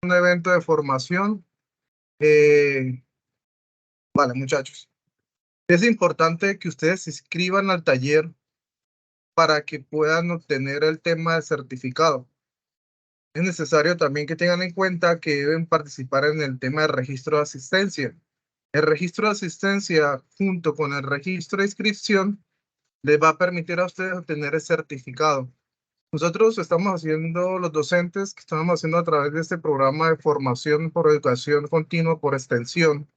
Un evento de formación. Vale, muchachos. Es importante que ustedes se inscriban al taller para que puedan obtener el tema de certificado. Es necesario también que tengan en cuenta que deben participar en el tema de registro de asistencia. El registro de asistencia junto con el registro de inscripción les va a permitir a ustedes obtener el certificado. Nosotros estamos haciendo, los docentes que estamos haciendo a través de este programa de formación por educación continua por extensión,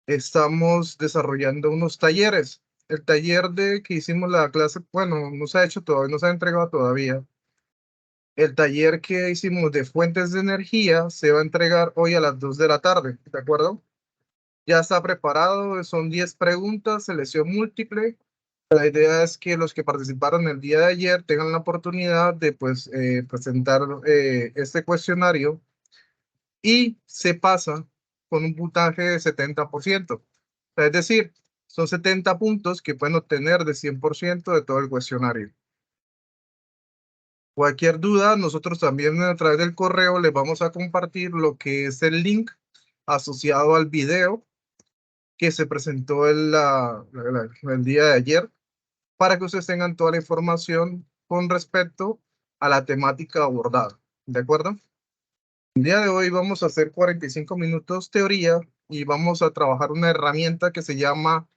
estamos desarrollando unos talleres. El taller de que hicimos la clase, bueno, no se ha hecho todavía, no se ha entregado todavía. El taller que hicimos de fuentes de energía se va a entregar hoy a las 2 de la tarde, ¿de acuerdo? Ya está preparado, son 10 preguntas, selección múltiple. La idea es que los que participaron el día de ayer tengan la oportunidad de pues, presentar este cuestionario y se pasa con un puntaje de 70%. Es decir, son 70 puntos que pueden obtener de 100% de todo el cuestionario. Cualquier duda, nosotros también a través del correo les vamos a compartir lo que es el link asociado al video que se presentó el día de ayer para que ustedes tengan toda la información con respecto a la temática abordada. ¿De acuerdo? El día de hoy vamos a hacer 45 minutos teoría y vamos a trabajar una herramienta que se llama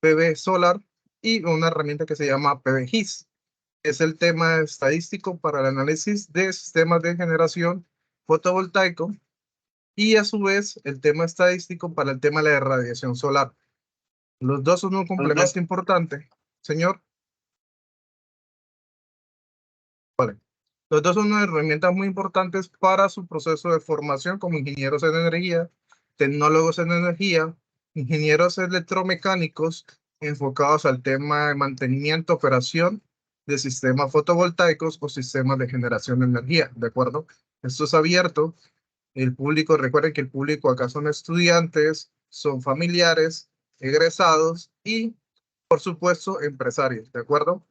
PV Solar y una herramienta que se llama PV-GIS. Es el tema estadístico para el análisis de sistemas de generación fotovoltaico y a su vez el tema estadístico para el tema de la radiación solar. Los dos son un complemento importante. Señor, vale. Los dos son unas herramientas muy importantes para su proceso de formación como ingenieros en energía, tecnólogos en energía, ingenieros electromecánicos enfocados al tema de mantenimiento, operación de sistemas fotovoltaicos o sistemas de generación de energía, ¿de acuerdo? Esto es abierto. El público, recuerden que el público acá son estudiantes, son familiares, egresados y, por supuesto, empresarios, ¿de acuerdo?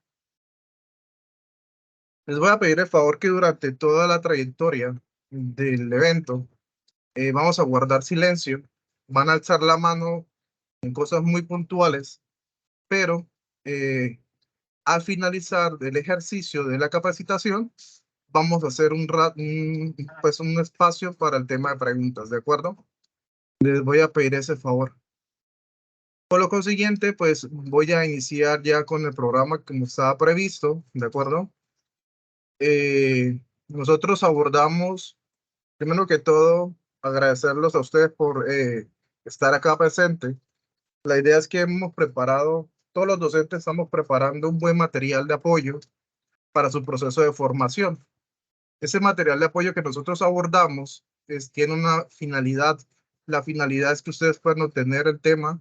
Les voy a pedir el favor que durante toda la trayectoria del evento vamos a guardar silencio, van a alzar la mano en cosas muy puntuales, pero al finalizar del ejercicio de la capacitación, vamos a hacer pues un espacio para el tema de preguntas, ¿de acuerdo? Les voy a pedir ese favor. Por lo consiguiente, pues voy a iniciar ya con el programa como estaba previsto, ¿de acuerdo? Nosotros abordamos, primero que todo, agradecerlos a ustedes por estar acá presente. La idea es que hemos preparado, todos los docentes estamos preparando un buen material de apoyo para su proceso de formación. Ese material de apoyo que nosotros abordamos tiene una finalidad. La finalidad es que ustedes puedan obtener el tema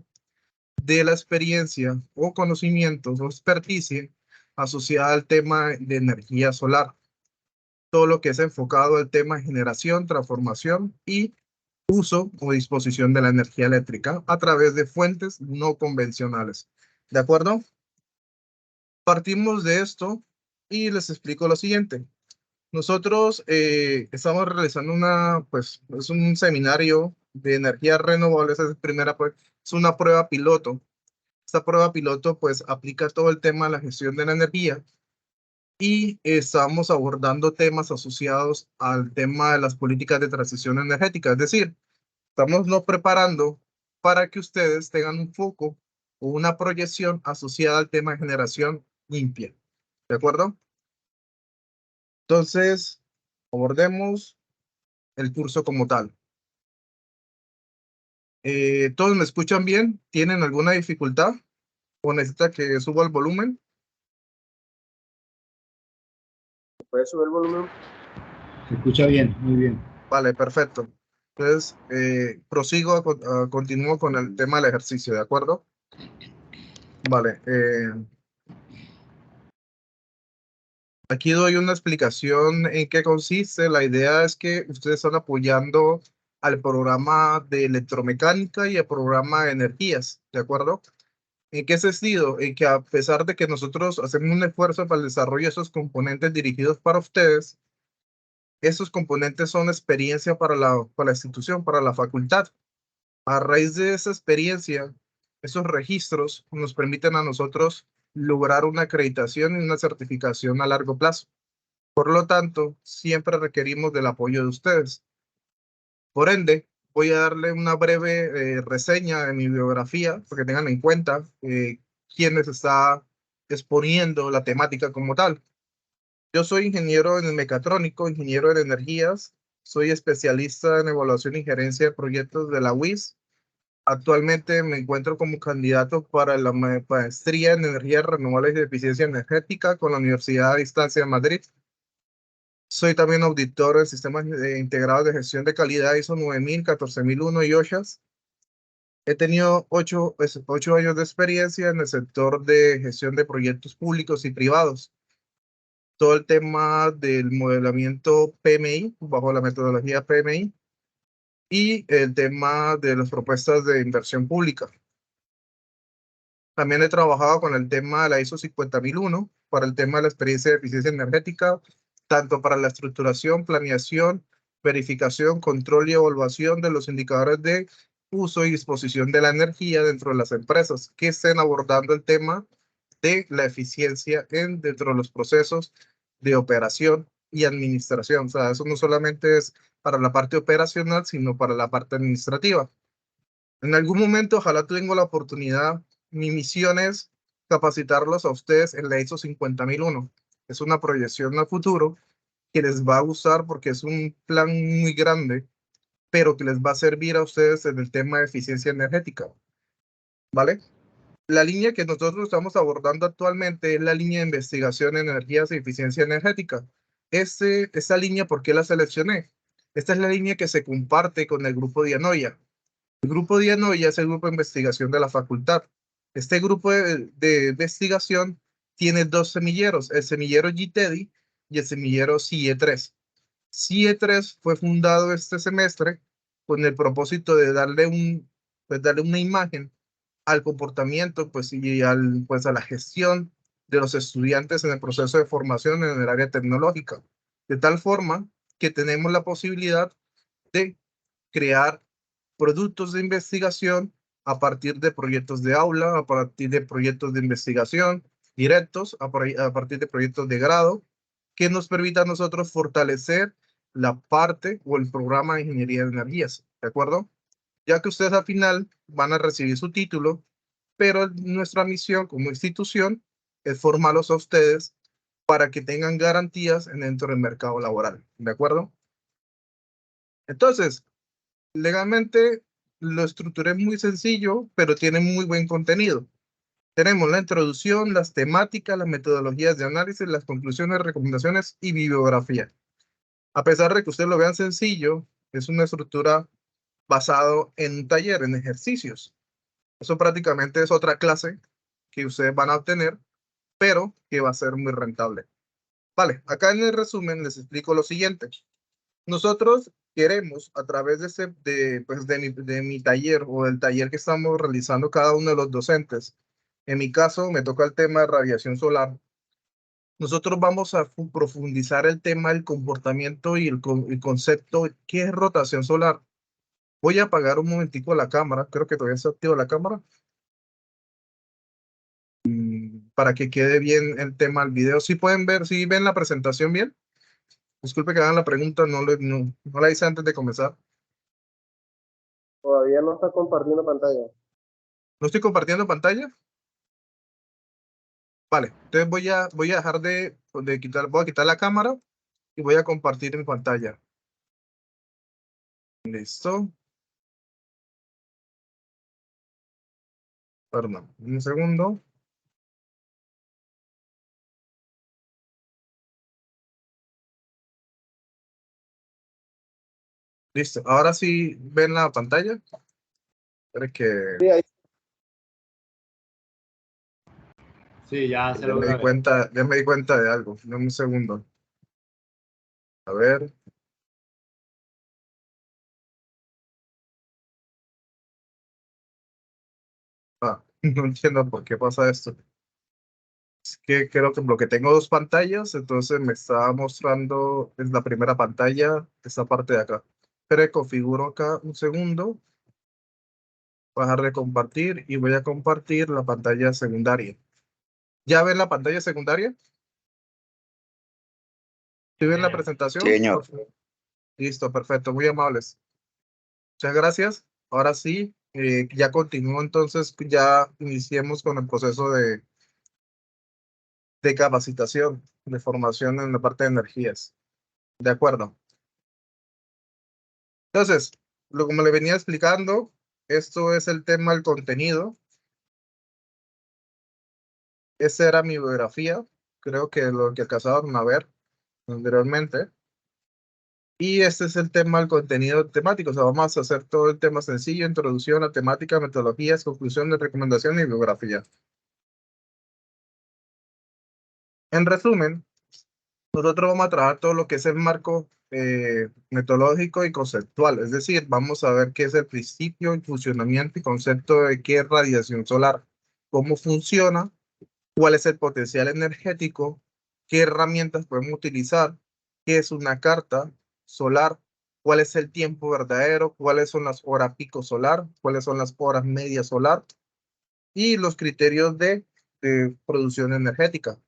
de la experiencia o conocimientos o experticia asociada al tema de energía solar. Todo lo que es enfocado al tema de generación, transformación y uso o disposición de la energía eléctrica a través de fuentes no convencionales. ¿De acuerdo? Partimos de esto y les explico lo siguiente. Nosotros estamos realizando pues, es un seminario de energías renovables, es una prueba piloto. Esta prueba piloto pues aplica todo el tema de la gestión de la energía y estamos abordando temas asociados al tema de las políticas de transición energética. Es decir, estamos nos preparando para que ustedes tengan un foco o una proyección asociada al tema de generación limpia. ¿De acuerdo? Entonces, abordemos el curso como tal. ¿Todos me escuchan bien? ¿Tienen alguna dificultad? ¿O necesita que suba el volumen? ¿Puedes subir el volumen? Se escucha bien, muy bien. Vale, perfecto. Entonces, prosigo, continúo con el tema del ejercicio, ¿de acuerdo? Vale. Aquí doy una explicación en qué consiste. La idea es que ustedes están apoyando al programa de electromecánica y al programa de energías, ¿de acuerdo? ¿En qué sentido? En que a pesar de que nosotros hacemos un esfuerzo para el desarrollo de esos componentes dirigidos para ustedes, Esos componentes son experiencia para la institución, para la facultad. A raíz de esa experiencia, esos registros nos permiten a nosotros lograr una acreditación y una certificación a largo plazo. Por lo tanto, siempre requerimos del apoyo de ustedes. Por ende, voy a darle una breve reseña de mi biografía, para que tengan en cuenta quién les está exponiendo la temática como tal. Yo soy ingeniero en mecatrónico, ingeniero en energías, soy especialista en evaluación y gerencia de proyectos de la UIS. Actualmente me encuentro como candidato para la maestría en energías renovables y eficiencia energética con la Universidad a Distancia de Madrid. Soy también auditor en sistemas integrados de gestión de calidad ISO 9000, 14001 y OSHAS. He tenido 8 años de experiencia en el sector de gestión de proyectos públicos y privados. Todo el tema del modelamiento PMI, bajo la metodología PMI, y el tema de las propuestas de inversión pública. También he trabajado con el tema de la ISO 50001 para el tema de la experiencia de eficiencia energética, tanto para la estructuración, planeación, verificación, control y evaluación de los indicadores de uso y disposición de la energía dentro de las empresas que estén abordando el tema de la eficiencia dentro de los procesos de operación y administración. O sea, eso no solamente es para la parte operacional, sino para la parte administrativa. En algún momento, ojalá tenga la oportunidad. Mi misión es capacitarlos a ustedes en la ISO 50001. Es una proyección a futuro que les va a gustar porque es un plan muy grande, pero que les va a servir a ustedes en el tema de eficiencia energética, ¿vale? La línea que nosotros estamos abordando actualmente es la línea de investigación en energías y eficiencia energética. Esta línea, ¿por qué la seleccioné? Esta es la línea que se comparte con el grupo de Anoya. El grupo de Anoya es el grupo de investigación de la facultad. Este grupo de investigación tiene dos semilleros, el semillero GTEDI y el semillero CIE3. CIE3 fue fundado este semestre con el propósito de darle una imagen al comportamiento pues, y pues, a la gestión de los estudiantes en el proceso de formación en el área tecnológica. De tal forma que tenemos la posibilidad de crear productos de investigación a partir de proyectos de aula, a partir de proyectos de investigación directos, a partir de proyectos de grado, que nos permita a nosotros fortalecer la parte o el programa de ingeniería de energías, ¿de acuerdo? Ya que ustedes al final van a recibir su título, pero nuestra misión como institución es formarlos a ustedes para que tengan garantías dentro del mercado laboral, ¿de acuerdo? Entonces, legalmente lo estructuré muy sencillo, pero tiene muy buen contenido. Tenemos la introducción, las temáticas, las metodologías de análisis, las conclusiones, recomendaciones y bibliografía. A pesar de que ustedes lo vean sencillo, es una estructura basado en un taller, en ejercicios. Eso prácticamente es otra clase que ustedes van a obtener, pero que va a ser muy rentable. Vale, acá en el resumen les explico lo siguiente. Nosotros queremos, a través pues de mi taller o del taller que estamos realizando cada uno de los docentes, en mi caso me toca el tema de radiación solar. Nosotros vamos a profundizar el tema del comportamiento y el concepto, ¿qué es rotación solar? Voy a apagar un momentico la cámara, creo que todavía está activa la cámara, para que quede bien el tema del video. ¿Sí pueden ver, sí ven la presentación bien? Disculpe que hagan la pregunta, no la hice antes de comenzar. Todavía no está compartiendo pantalla. ¿No estoy compartiendo pantalla? Vale, entonces voy a dejar voy a quitar la cámara y voy a compartir mi pantalla. Listo. Perdón, un segundo. Listo, ahora sí ven la pantalla. Espera que Sí, ahí. Sí, ya se ya me logra di ver. cuenta, ya me di cuenta de algo. Dame un segundo. A ver. Ah, no entiendo por qué pasa esto. Es que creo que porque tengo dos pantallas, entonces me está mostrando en la primera pantalla esta parte de acá. Pero configuro acá un segundo, bajar de compartir y voy a compartir la pantalla secundaria. ¿Ya ven la pantalla secundaria? ¿Sí ven la presentación? Sí, señor. Listo, perfecto, muy amables. Muchas gracias. Ahora sí, ya continúo entonces, ya iniciemos con el proceso de capacitación, de formación en la parte de energías. De acuerdo. Entonces, como le venía explicando, esto es el tema del contenido. Esa era mi biografía, creo que lo que alcanzaron a ver anteriormente. Y este es el tema del contenido temático. O sea, vamos a hacer todo el tema sencillo, introducción a temática, metodologías, conclusiones, recomendación y biografía. En resumen, nosotros vamos a trabajar todo lo que es el marco metodológico y conceptual. Es decir, vamos a ver qué es el principio, el funcionamiento y concepto de qué es radiación solar, cómo funciona, cuál es el potencial energético, qué herramientas podemos utilizar, qué es una carta solar, cuál es el tiempo verdadero, cuáles son las horas pico solar, cuáles son las horas media solar y los criterios de producción energética.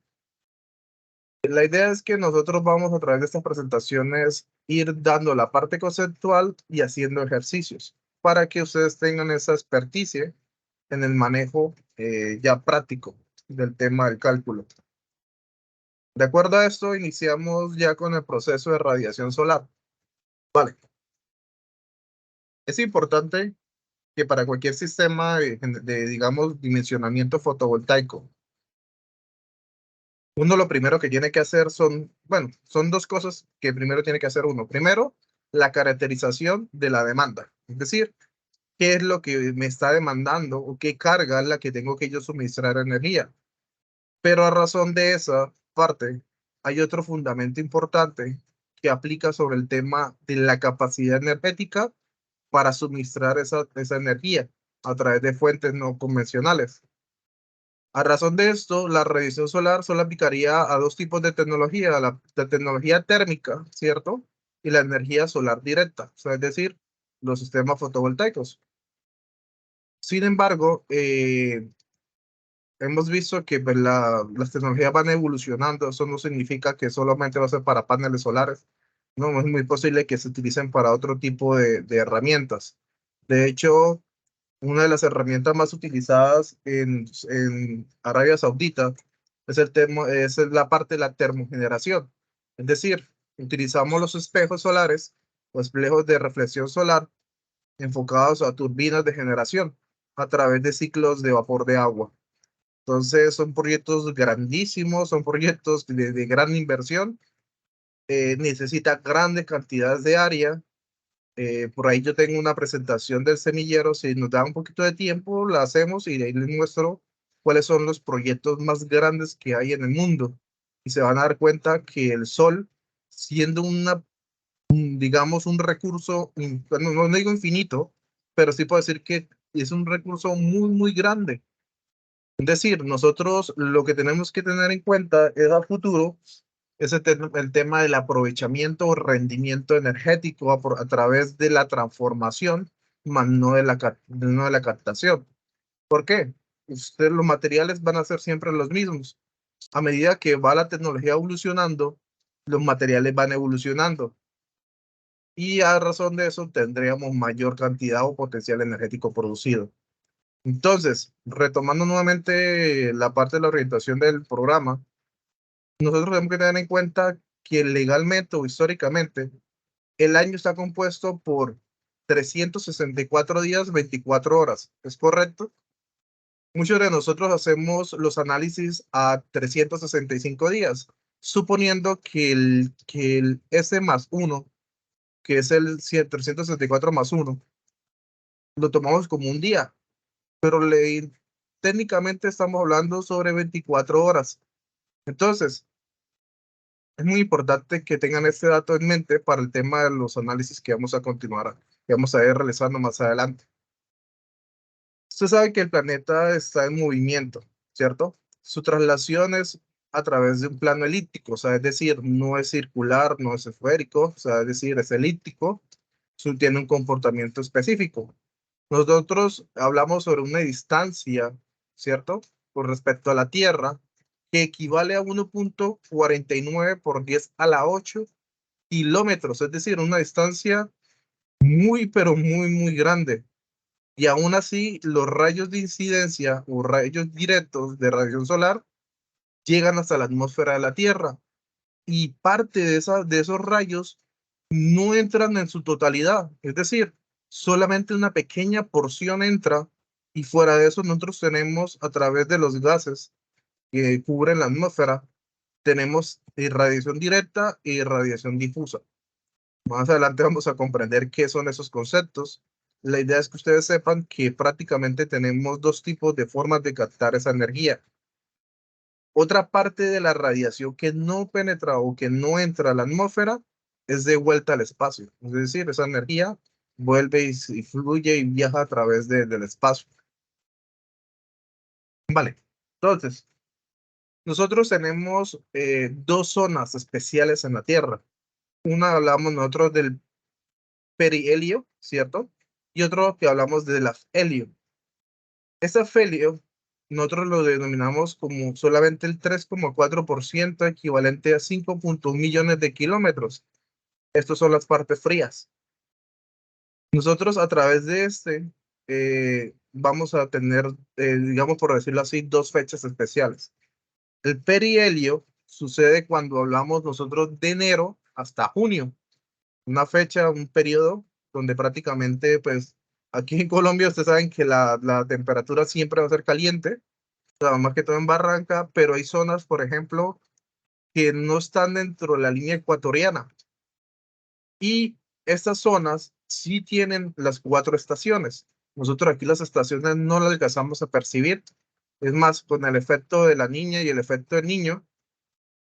La idea es que nosotros vamos a través de estas presentaciones ir dando la parte conceptual y haciendo ejercicios para que ustedes tengan esa experticia en el manejo ya práctico del tema del cálculo. De acuerdo a esto, iniciamos ya con el proceso de radiación solar. Vale. Es importante que para cualquier sistema digamos, dimensionamiento fotovoltaico, uno lo primero que tiene que hacer son dos cosas que primero tiene que hacer uno. Primero, la caracterización de la demanda. Es decir, qué es lo que me está demandando o qué carga es la que tengo que yo suministrar energía. Pero a razón de esa parte, hay otro fundamento importante que aplica sobre el tema de la capacidad energética para suministrar esa energía a través de fuentes no convencionales. A razón de esto, la radiación solar solo aplicaría a dos tipos de tecnología, la tecnología térmica, ¿cierto? Y la energía solar directa, o sea, es decir, los sistemas fotovoltaicos. Sin embargo, hemos visto que pues, las tecnologías van evolucionando. Eso no significa que solamente va a ser para paneles solares. No, es muy posible que se utilicen para otro tipo de herramientas. De hecho, una de las herramientas más utilizadas en Arabia Saudita es la parte de la termogeneración. Es decir, utilizamos los espejos solares o espejos de reflexión solar enfocados a turbinas de generación a través de ciclos de vapor de agua. Entonces son proyectos grandísimos, son proyectos de gran inversión, necesita grandes cantidades de área. Por ahí yo tengo una presentación del semillero, si nos da un poquito de tiempo, la hacemos y ahí les muestro cuáles son los proyectos más grandes que hay en el mundo. Y se van a dar cuenta que el sol, siendo digamos, un recurso, bueno, no digo infinito, pero sí puedo decir que es un recurso muy, muy grande. Es decir, nosotros lo que tenemos que tener en cuenta es a futuro el tema del aprovechamiento o rendimiento energético a través de la transformación, más no de la captación. ¿Por qué? Los materiales van a ser siempre los mismos. A medida que va la tecnología evolucionando, los materiales van evolucionando. Y a razón de eso tendríamos mayor cantidad o potencial energético producido. Entonces, retomando nuevamente la parte de la orientación del programa, nosotros tenemos que tener en cuenta que legalmente o históricamente el año está compuesto por 364 días, 24 horas. ¿Es correcto? Muchos de nosotros hacemos los análisis a 365 días, suponiendo que el S más 1, que es el 364 más 1, lo tomamos como un día, pero técnicamente estamos hablando sobre 24 horas. Entonces, es muy importante que tengan este dato en mente para el tema de los análisis que vamos a continuar, que vamos a ir realizando más adelante. Usted sabe que el planeta está en movimiento, ¿cierto? su traslación es a través de un plano elíptico, o sea, es decir, no es circular, no es esférico, o sea, es decir, es elíptico, tiene un comportamiento específico. Nosotros hablamos sobre una distancia, ¿cierto? Con respecto a la Tierra, que equivale a 1.49 por 10 a la 8 kilómetros, es decir, una distancia muy, pero muy, muy grande. Y aún así, los rayos de incidencia o rayos directos de radiación solar llegan hasta la atmósfera de la Tierra. Y parte de esos rayos no entran en su totalidad. Es decir, solamente una pequeña porción entra y fuera de eso nosotros tenemos a través de los gases que cubren la atmósfera, tenemos irradiación directa e irradiación difusa. Más adelante vamos a comprender qué son esos conceptos. La idea es que ustedes sepan que prácticamente tenemos dos tipos de formas de captar esa energía. Otra parte de la radiación que no penetra o que no entra a la atmósfera es de vuelta al espacio. Es decir, esa energía vuelve y fluye y viaja a través del espacio. Vale, entonces, nosotros tenemos dos zonas especiales en la Tierra. Una hablamos nosotros del perihelio, ¿cierto? Y otro que hablamos del afelio. Ese afelio, nosotros lo denominamos como solamente el 3,4%, equivalente a 5.1 millones de kilómetros. Estas son las partes frías. Nosotros a través de vamos a tener, digamos por decirlo así, dos fechas especiales. El perihelio sucede cuando hablamos nosotros de enero hasta junio. Una fecha, un periodo donde prácticamente, pues, aquí en Colombia ustedes saben que la temperatura siempre va a ser caliente, o sea, más que todo en Barranca, pero hay zonas, por ejemplo, que no están dentro de la línea ecuatoriana. Y estas zonas sí tienen las 4 estaciones. Nosotros aquí las estaciones no las alcanzamos a percibir. Es más, con el efecto de la niña y el efecto del niño,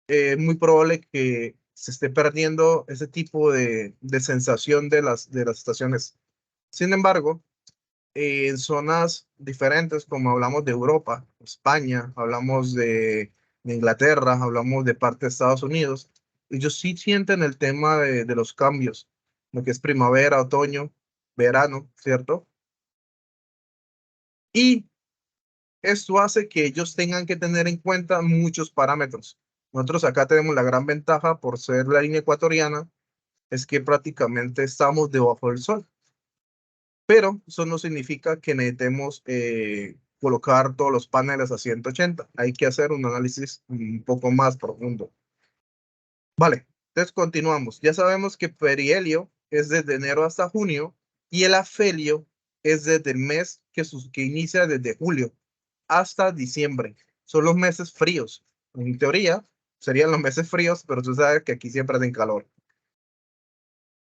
es muy probable que se esté perdiendo ese tipo de sensación de las estaciones. Sin embargo, en zonas diferentes, como hablamos de Europa, España, hablamos de Inglaterra, hablamos de parte de Estados Unidos, ellos sí sienten el tema de los cambios, lo que es primavera, otoño, verano, ¿cierto? Y esto hace que ellos tengan que tener en cuenta muchos parámetros. Nosotros acá tenemos la gran ventaja por ser la línea ecuatoriana, es que prácticamente estamos debajo del sol. Pero eso no significa que necesitemos colocar todos los paneles a 180. Hay que hacer un análisis un poco más profundo. Vale, entonces continuamos. Ya sabemos que perihelio es desde enero hasta junio y el afelio es desde el mes que inicia desde julio hasta diciembre. Son los meses fríos. En teoría, serían los meses fríos, pero tú sabes que aquí siempre hacen calor.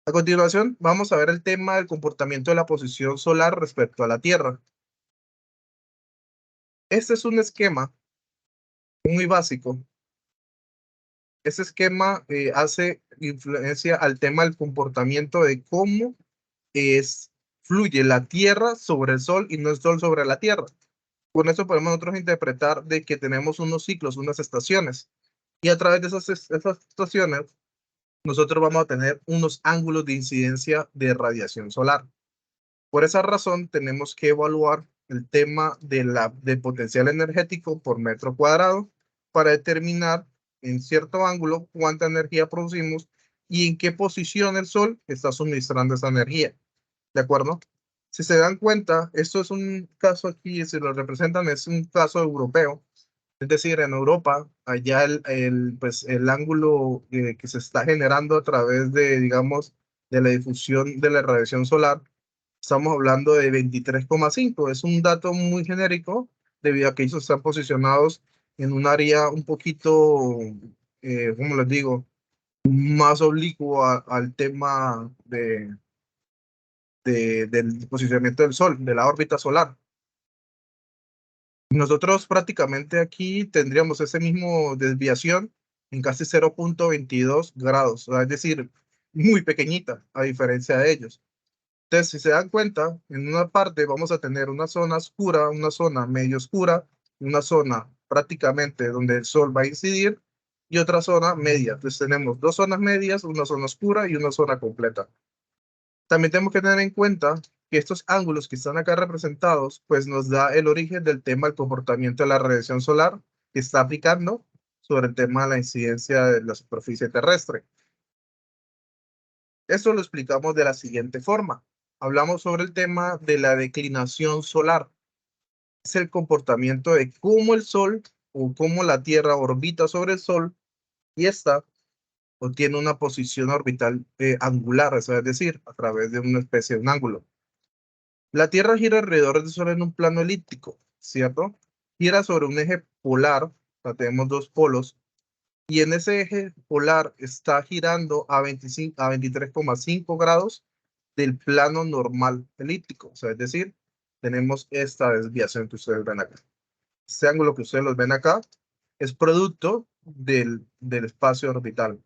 A continuación, vamos a ver el tema del comportamiento de la posición solar respecto a la Tierra. Este es un esquema muy básico. Este esquema hace influencia al tema del comportamiento de cómo fluye la Tierra sobre el Sol y no el Sol sobre la Tierra. Con eso podemos nosotros interpretar de que tenemos unos ciclos, unas estaciones. Y a través de esas estaciones, nosotros vamos a tener unos ángulos de incidencia de radiación solar. Por esa razón, tenemos que evaluar el tema del potencial energético por metro cuadrado para determinar en cierto ángulo cuánta energía producimos y en qué posición el Sol está suministrando esa energía. ¿De acuerdo? Si se dan cuenta, esto es un caso aquí, si lo representan, es un caso europeo. Es decir, en Europa, allá pues, el ángulo que se está generando a través de, digamos, de la difusión de la radiación solar, estamos hablando de 23,5. Es un dato muy genérico debido a que ellos están posicionados en un área un poquito, ¿cómo les digo? Más oblicuo al tema del posicionamiento del Sol, de la órbita solar. Nosotros prácticamente aquí tendríamos ese mismo desviación en casi 0.22 grados, es decir, muy pequeñita a diferencia de ellos. Entonces, si se dan cuenta, en una parte vamos a tener una zona oscura, una zona medio oscura, una zona prácticamente donde el sol va a incidir y otra zona media. Entonces tenemos dos zonas medias, una zona oscura y una zona completa. También tenemos que tener en cuenta que estos ángulos que están acá representados, pues nos da el origen del tema del comportamiento de la radiación solar que está aplicando sobre el tema de la incidencia de la superficie terrestre. Esto lo explicamos de la siguiente forma. Hablamos sobre el tema de la declinación solar. Es el comportamiento de cómo el Sol o cómo la Tierra orbita sobre el Sol y esta obtiene una posición orbital angular, es decir, a través de una especie de un ángulo. La Tierra gira alrededor del Sol en un plano elíptico, ¿cierto? Gira sobre un eje polar, o sea, tenemos dos polos, y en ese eje polar está girando a 23,5 grados del plano normal elíptico, o sea, es decir, tenemos esta desviación que ustedes ven acá. Este ángulo que ustedes los ven acá es producto del espacio orbital.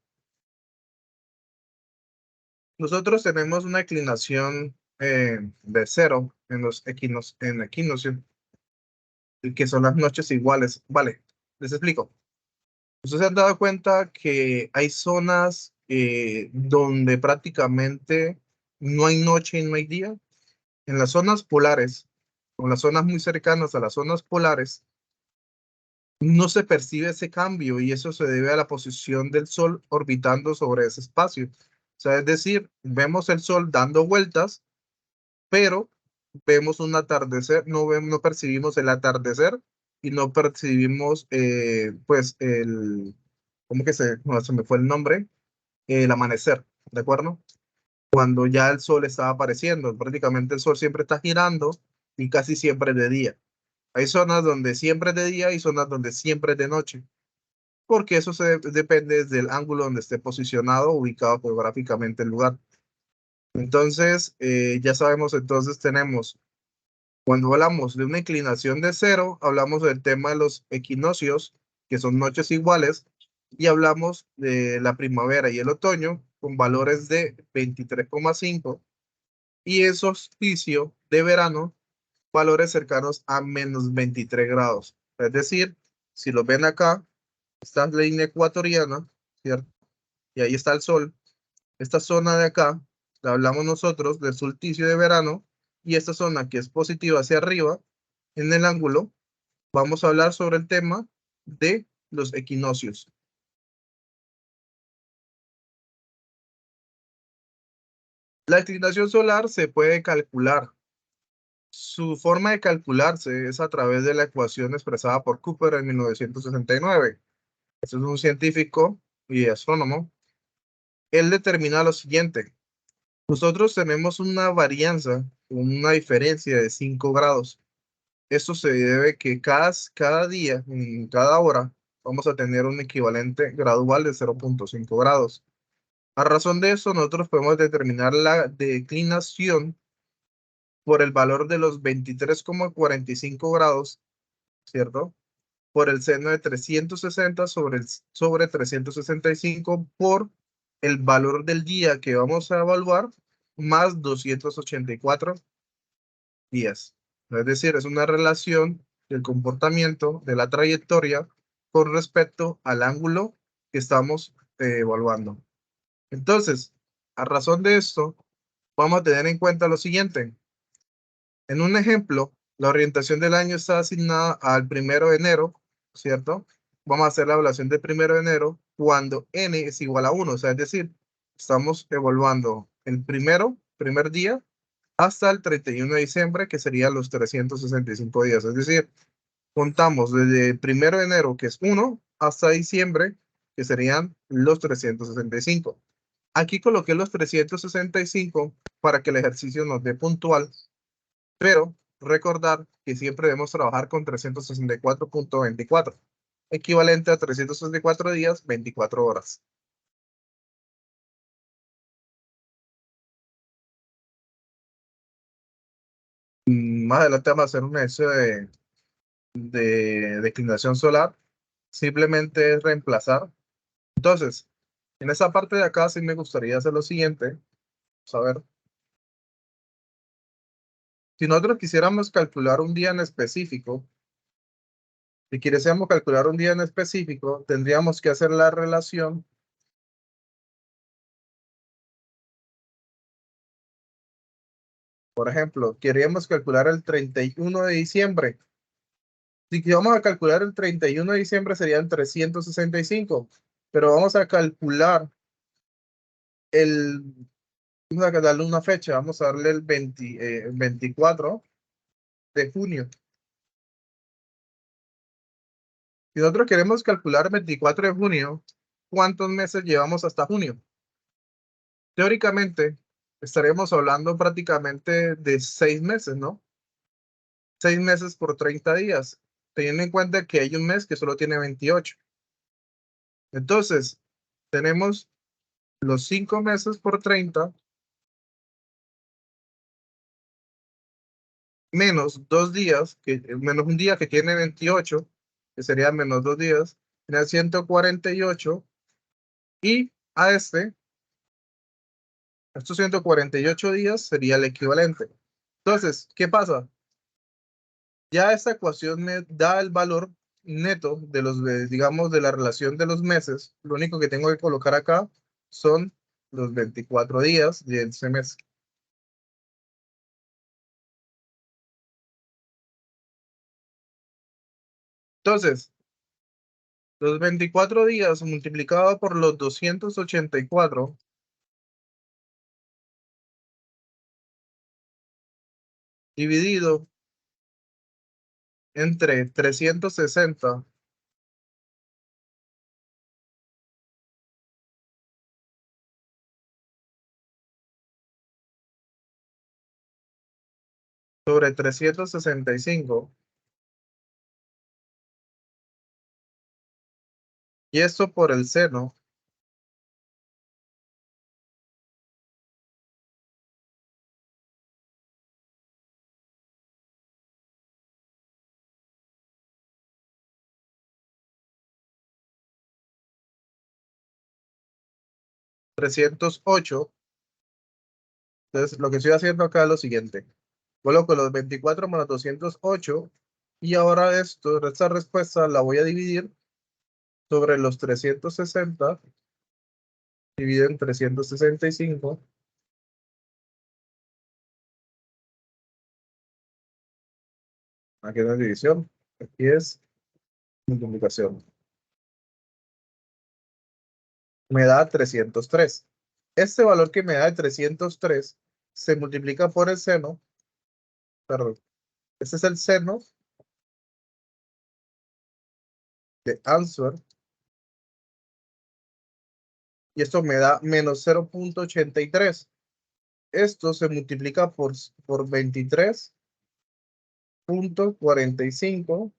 Nosotros tenemos una inclinación de cero en los equinoccios, que son las noches iguales. Vale, les explico. Ustedes se han dado cuenta que hay zonas donde prácticamente no hay noche y no hay día. En las zonas polares, o las zonas muy cercanas a las zonas polares, no se percibe ese cambio y eso se debe a la posición del Sol orbitando sobre ese espacio. O sea, es decir, vemos el Sol dando vueltas, pero vemos un atardecer, no percibimos el atardecer y no percibimos, pues, ¿cómo que no, se me fue el nombre? El amanecer, ¿de acuerdo? Cuando ya el Sol estaba apareciendo, prácticamente el Sol siempre está girando y casi siempre es de día. Hay zonas donde siempre es de día y zonas donde siempre es de noche, porque eso depende del ángulo donde esté posicionado, ubicado geográficamente el lugar. Entonces, ya sabemos, entonces tenemos, cuando hablamos de una inclinación de cero, hablamos del tema de los equinoccios, que son noches iguales, y hablamos de la primavera y el otoño con valores de 23,5 y el solsticio de verano, valores cercanos a menos 23 grados. Es decir, si lo ven acá, esta es la línea ecuatoriana, ¿cierto? Y ahí está el sol. Esta zona de acá, la hablamos nosotros del solsticio de verano, y esta zona que es positiva hacia arriba, en el ángulo, vamos a hablar sobre el tema de los equinoccios. La inclinación solar se puede calcular. Su forma de calcularse es a través de la ecuación expresada por Cooper en 1969. Este es un científico y astrónomo. Él determina lo siguiente. Nosotros tenemos una varianza, una diferencia de 5 grados. Esto se debe que cada día, en cada hora, vamos a tener un equivalente gradual de 0,5 grados. A razón de eso, nosotros podemos determinar la declinación por el valor de los 23,45 grados, ¿cierto? Por el seno de 360 sobre 365 por el valor del día que vamos a evaluar más 284 días. Es decir, es una relación del comportamiento de la trayectoria con respecto al ángulo que estamos evaluando. Entonces, a razón de esto, vamos a tener en cuenta lo siguiente. En un ejemplo, la orientación del año está asignada al 1 de enero, ¿cierto? Vamos a hacer la evaluación del 1 de enero cuando n es igual a 1, o sea, es decir, estamos evaluando el primer día, hasta el 31 de diciembre, que serían los 365 días. Es decir, contamos desde el 1 de enero, que es 1, hasta diciembre, que serían los 365. Aquí coloqué los 365 para que el ejercicio nos dé puntual, pero recordar que siempre debemos trabajar con 364,24, equivalente a 364 días, 24 horas. Más adelante vamos a hacer un ejercicio de declinación solar. Simplemente es reemplazar. Entonces, en esa parte de acá sí me gustaría hacer lo siguiente. Vamos a ver. Si nosotros quisiéramos calcular un día en específico, Si quisiéramos calcular un día en específico, tendríamos que hacer la relación por ejemplo, queríamos calcular el 31 de diciembre. Si vamos a calcular el 31 de diciembre serían 365, pero vamos a calcular el, vamos a darle una fecha, vamos a darle el 24 de junio. Si nosotros queremos calcular 24 de junio, ¿cuántos meses llevamos hasta junio? Teóricamente, estaremos hablando prácticamente de 6 meses, ¿no? 6 meses por 30 días, teniendo en cuenta que hay un mes que solo tiene 28. Entonces, tenemos los 5 meses por 30 menos 2 días, menos un día que tiene 28, que sería menos 2 días, sería 148, y a estos 148 días sería el equivalente. Entonces, ¿qué pasa? Ya esta ecuación me da el valor neto de los, digamos, de la relación de los meses. Lo único que tengo que colocar acá son los 24 días de ese mes. Entonces, los 24 días multiplicado por los 284 dividido entre 360 sobre 365, y esto por el seno 308. Entonces, lo que estoy haciendo acá es lo siguiente. Coloco los 24 más 208 y ahora esta respuesta la voy a dividir sobre los 360 dividido en 365. Aquí no es división, aquí es multiplicación. Me da 303. Este valor que me da de 303 se multiplica por el seno, perdón, este es el seno de answer, y esto me da menos 0.83. Esto se multiplica por 23.45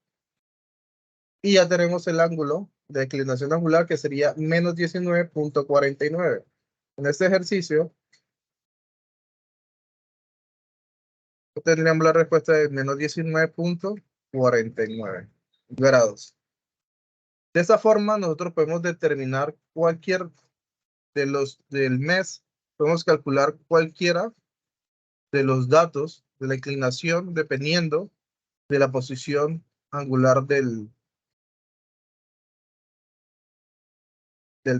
y ya tenemos el ángulo de declinación angular que sería menos 19.49. En este ejercicio tendríamos la respuesta de menos 19.49 grados. De esta forma nosotros podemos determinar cualquier de los del mes, podemos calcular cualquiera de los datos de la inclinación dependiendo de la posición angular del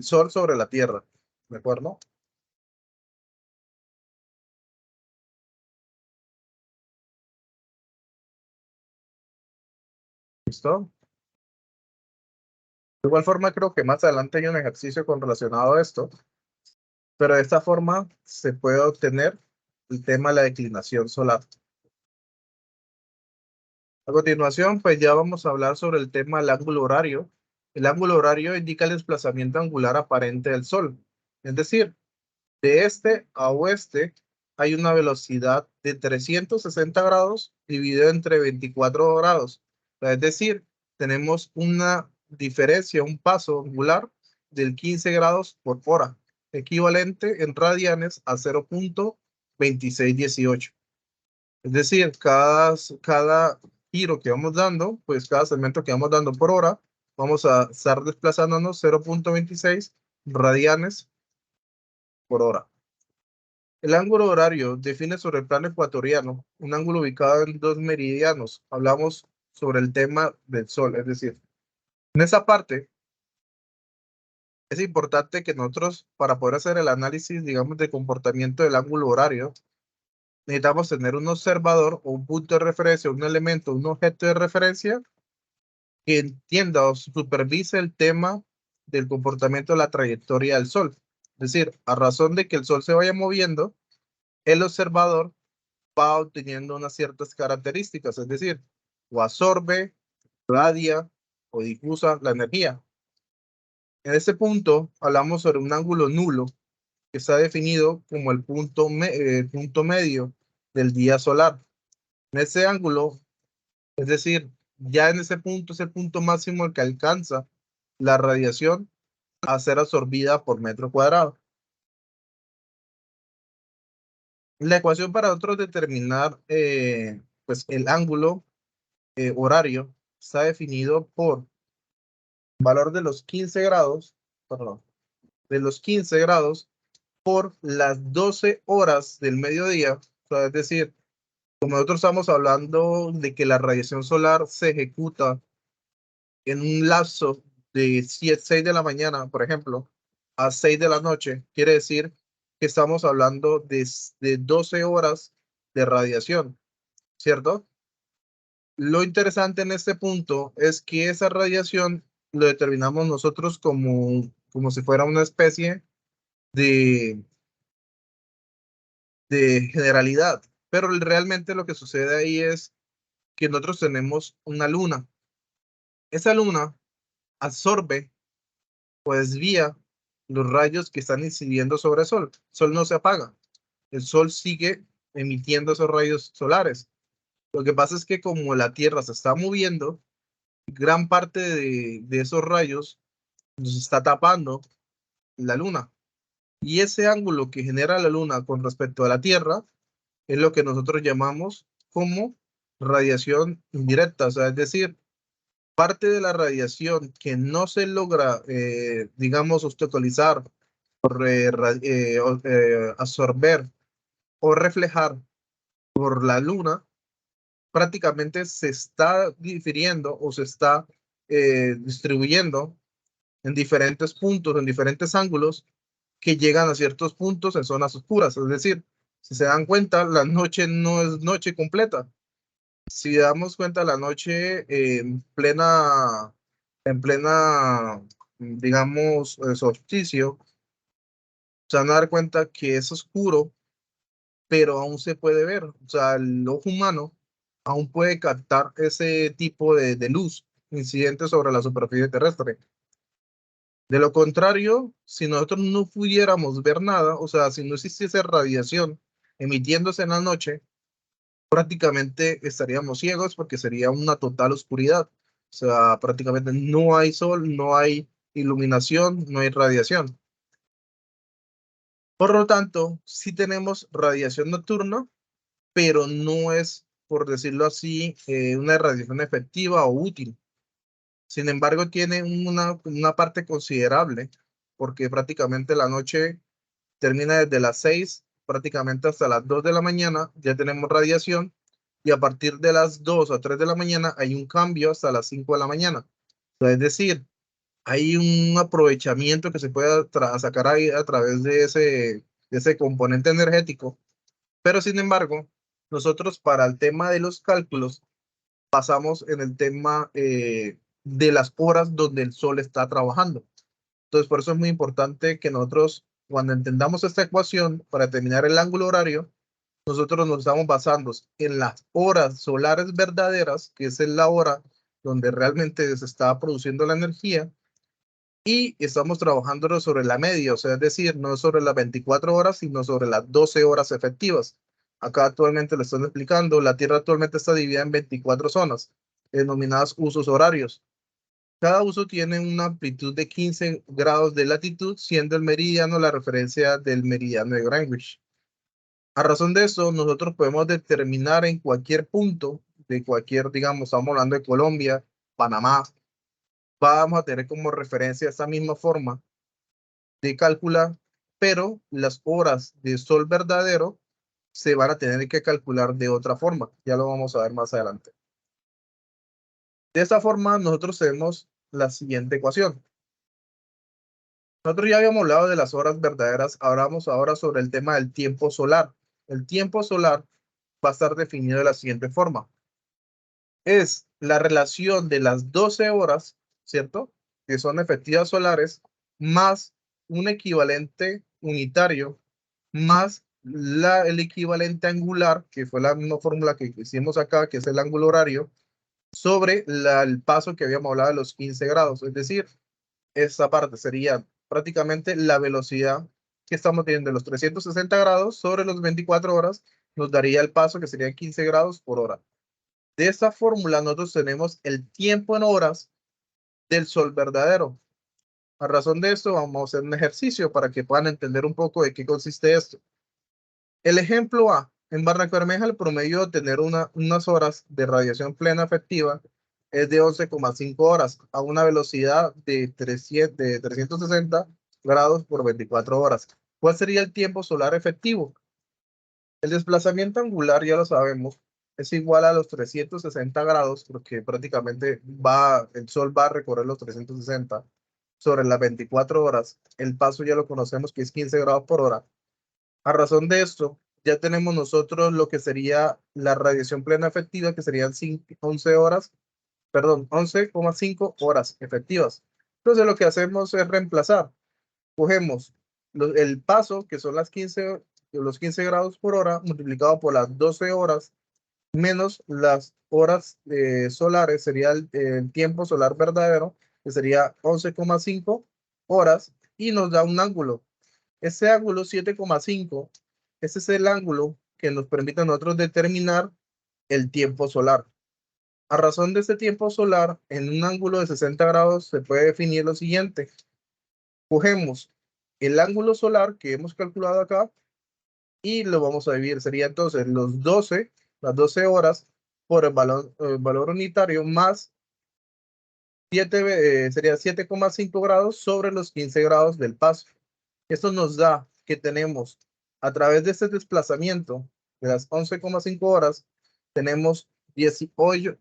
Sol sobre la Tierra. ¿De acuerdo? ¿Listo? De igual forma, creo que más adelante hay un ejercicio con relacionado a esto, pero de esta forma se puede obtener el tema de la declinación solar. A continuación, pues ya vamos a hablar sobre el tema del ángulo horario. El ángulo horario indica el desplazamiento angular aparente del Sol. Es decir, de este a oeste hay una velocidad de 360 grados dividido entre 24 grados. Es decir, tenemos una diferencia, un paso angular del 15 grados por hora, equivalente en radianes a 0.2618. Es decir, cada giro que vamos dando, pues cada segmento que vamos dando por hora, vamos a estar desplazándonos 0.26 radianes por hora. El ángulo horario define sobre el plano ecuatoriano un ángulo ubicado en dos meridianos. Hablamos sobre el tema del sol. Es decir, en esa parte es importante que nosotros, para poder hacer el análisis, digamos, de comportamiento del ángulo horario, necesitamos tener un observador o un punto de referencia, un elemento, un objeto de referencia que entienda o supervise el tema del comportamiento de la trayectoria del sol. Es decir, a razón de que el sol se vaya moviendo, el observador va obteniendo unas ciertas características, es decir, o absorbe, radia o difusa la energía. En este punto hablamos sobre un ángulo nulo que está definido como el punto medio del día solar. En ese ángulo, es decir, ya en ese punto es el punto máximo al que alcanza la radiación a ser absorbida por metro cuadrado. La ecuación para nosotros determinar pues el ángulo horario está definido por valor de los 15 grados, perdón, de los 15 grados por las 12 horas del mediodía. O sea, es decir, como nosotros estamos hablando de que la radiación solar se ejecuta en un lapso de 6 de la mañana, por ejemplo, a 6 de la noche, quiere decir que estamos hablando de 12 horas de radiación, ¿cierto? Lo interesante en este punto es que esa radiación lo determinamos nosotros como si fuera una especie de, de generalidad, pero realmente lo que sucede ahí es que nosotros tenemos una luna. Esa luna absorbe o desvía los rayos que están incidiendo sobre el sol. El sol no se apaga, el sol sigue emitiendo esos rayos solares. Lo que pasa es que como la Tierra se está moviendo, gran parte de esos rayos nos está tapando la luna. Y ese ángulo que genera la luna con respecto a la Tierra es lo que nosotros llamamos como radiación indirecta. O sea, es decir, parte de la radiación que no se logra, digamos, obstaculizar, absorber o reflejar por la luna, prácticamente se está difiriendo o se está distribuyendo en diferentes puntos, en diferentes ángulos que llegan a ciertos puntos en zonas oscuras. Es decir, si se dan cuenta, la noche no es noche completa. Si damos cuenta, la noche en plena, digamos, solsticio, se van a dar cuenta que es oscuro, pero aún se puede ver. O sea, el ojo humano aún puede captar ese tipo de luz incidente sobre la superficie terrestre. De lo contrario, si nosotros no pudiéramos ver nada, o sea, si no existiese radiación emitiéndose en la noche, prácticamente estaríamos ciegos porque sería una total oscuridad. O sea, prácticamente no hay sol, no hay iluminación, no hay radiación. Por lo tanto, sí tenemos radiación nocturna, pero no es, por decirlo así, una radiación efectiva o útil. Sin embargo, tiene una parte considerable, porque prácticamente la noche termina desde las 6, prácticamente hasta las 2 de la mañana, ya tenemos radiación, y a partir de las 2 a 3 de la mañana hay un cambio hasta las 5 de la mañana. O sea, es decir, hay un aprovechamiento que se puede sacar ahí a través de ese componente energético, pero sin embargo, nosotros para el tema de los cálculos pasamos en el tema de las horas donde el sol está trabajando. Entonces, por eso es muy importante que nosotros, cuando entendamos esta ecuación para determinar el ángulo horario, nosotros nos estamos basando en las horas solares verdaderas, que es la hora donde realmente se está produciendo la energía, y estamos trabajando sobre la media, o sea, es decir, no sobre las 24 horas, sino sobre las 12 horas efectivas. Acá actualmente lo están explicando, la Tierra actualmente está dividida en 24 zonas, denominadas usos horarios. Cada uso tiene una amplitud de 15 grados de latitud, siendo el meridiano la referencia del meridiano de Greenwich. A razón de eso, nosotros podemos determinar en cualquier punto de cualquier, digamos, estamos hablando de Colombia, Panamá, vamos a tener como referencia esa misma forma de calcular, pero las horas de sol verdadero se van a tener que calcular de otra forma. Ya lo vamos a ver más adelante. De esta forma, nosotros tenemos la siguiente ecuación. Nosotros ya habíamos hablado de las horas verdaderas, hablamos ahora sobre el tema del tiempo solar. El tiempo solar va a estar definido de la siguiente forma. Es la relación de las 12 horas, ¿cierto? Que son efectivas solares, más un equivalente unitario, más el equivalente angular, que fue la misma fórmula que hicimos acá, que es el ángulo horario, sobre el paso que habíamos hablado de los 15 grados. Es decir, esta parte sería prácticamente la velocidad que estamos teniendo de los 360 grados sobre los 24 horas, nos daría el paso que sería 15 grados por hora. De esta fórmula nosotros tenemos el tiempo en horas del sol verdadero. A razón de esto vamos a hacer un ejercicio para que puedan entender un poco de qué consiste esto. El ejemplo A, en Barrancabermeja el promedio de tener unas horas de radiación plena efectiva es de 11,5 horas a una velocidad de 360 grados por 24 horas. ¿Cuál sería el tiempo solar efectivo? El desplazamiento angular, ya lo sabemos, es igual a los 360 grados, porque prácticamente el sol va a recorrer los 360 sobre las 24 horas. El paso ya lo conocemos que es 15 grados por hora. A razón de esto, ya tenemos nosotros lo que sería la radiación plena efectiva, que serían 11 horas, perdón, 11,5 horas efectivas. Entonces lo que hacemos es reemplazar. Cogemos el paso, que son los 15 grados por hora, multiplicado por las 12 horas, menos las horas solares, sería el tiempo solar verdadero, que sería 11,5 horas, y nos da un ángulo. Ese ángulo 7,5, ese es el ángulo que nos permite a nosotros determinar el tiempo solar. A razón de este tiempo solar, en un ángulo de 60 grados se puede definir lo siguiente. Cogemos el ángulo solar que hemos calculado acá y lo vamos a dividir. Sería entonces las 12 horas por el valor unitario más 7, sería 7,5 grados sobre los 15 grados del paso. Esto nos da que tenemos, a través de este desplazamiento de las 11,5 horas, tenemos 18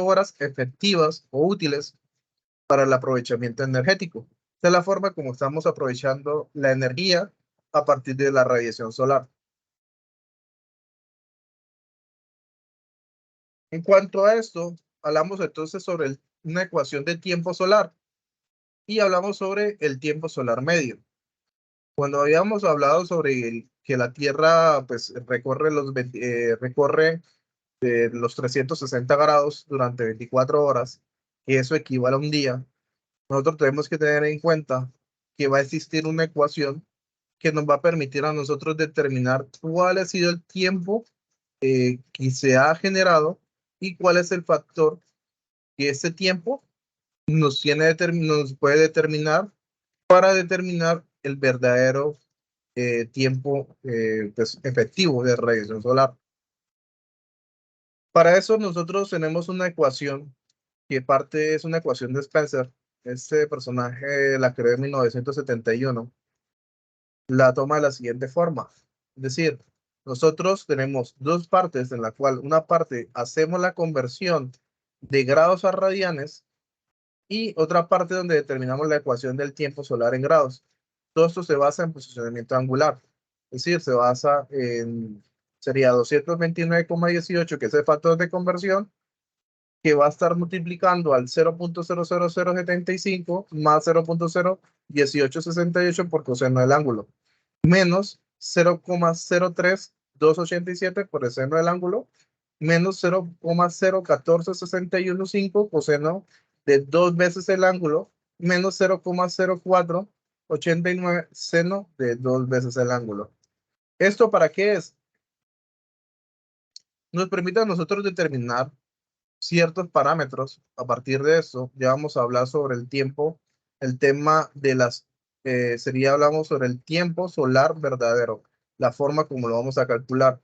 horas efectivas o útiles para el aprovechamiento energético. Esta es la forma como estamos aprovechando la energía a partir de la radiación solar. En cuanto a esto, hablamos entonces sobre una ecuación de tiempo solar y hablamos sobre el tiempo solar medio. Cuando habíamos hablado sobre que la Tierra pues, recorre los 360 grados durante 24 horas, que eso equivale a un día, nosotros tenemos que tener en cuenta que va a existir una ecuación que nos va a permitir a nosotros determinar cuál ha sido el tiempo que se ha generado y cuál es el factor que ese tiempo nos puede determinar para determinar el verdadero tiempo pues, efectivo de radiación solar. Para eso nosotros tenemos una ecuación que es una ecuación de Spencer. Este personaje la creó en 1971. La toma de la siguiente forma. Es decir, nosotros tenemos dos partes en la cual una parte hacemos la conversión de grados a radianes y otra parte donde determinamos la ecuación del tiempo solar en grados. Todo esto se basa en posicionamiento angular. Es decir, sería 229,18, que es el factor de conversión, que va a estar multiplicando al 0.00075 más 0.01868 por coseno del ángulo, menos 0,03287 por el seno del ángulo, menos 0,014615 coseno de 2 veces el ángulo, menos 0,0489 seno de 2 veces el ángulo. ¿Esto para qué es? Nos permite a nosotros determinar ciertos parámetros. A partir de eso, ya vamos a hablar sobre el tiempo, el tema de hablamos sobre el tiempo solar verdadero, la forma como lo vamos a calcular.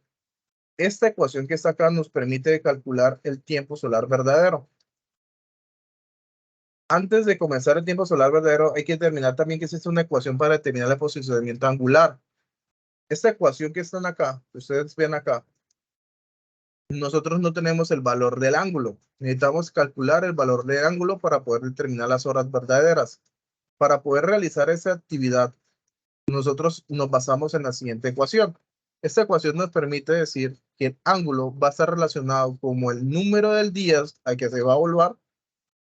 Esta ecuación que está acá nos permite calcular el tiempo solar verdadero. Antes de comenzar el tiempo solar verdadero, hay que determinar también que existe una ecuación para determinar el posicionamiento angular. Esta ecuación que están acá, que ustedes ven acá, nosotros no tenemos el valor del ángulo. Necesitamos calcular el valor del ángulo para poder determinar las horas verdaderas. Para poder realizar esa actividad, nosotros nos basamos en la siguiente ecuación. Esta ecuación nos permite decir que el ángulo va a estar relacionado como el número del días a que se va a evaluar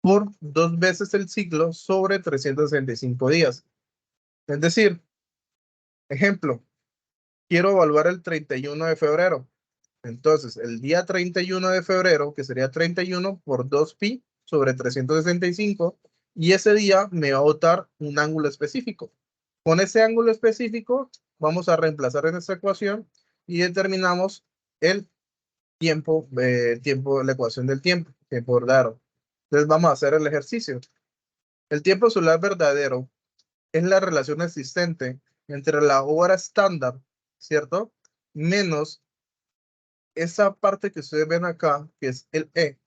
por 2 veces el ciclo sobre 365 días. Es decir, ejemplo, quiero evaluar el 31 de febrero. Entonces, el día 31 de febrero, que sería 31 por 2pi sobre 365, y ese día me va a botar un ángulo específico. Con ese ángulo específico, vamos a reemplazar en esta ecuación y determinamos el tiempo, la ecuación del tiempo verdadero. Entonces, vamos a hacer el ejercicio. El tiempo solar verdadero es la relación existente entre la hora estándar, ¿cierto? Menos esa parte que ustedes ven acá, que es el E,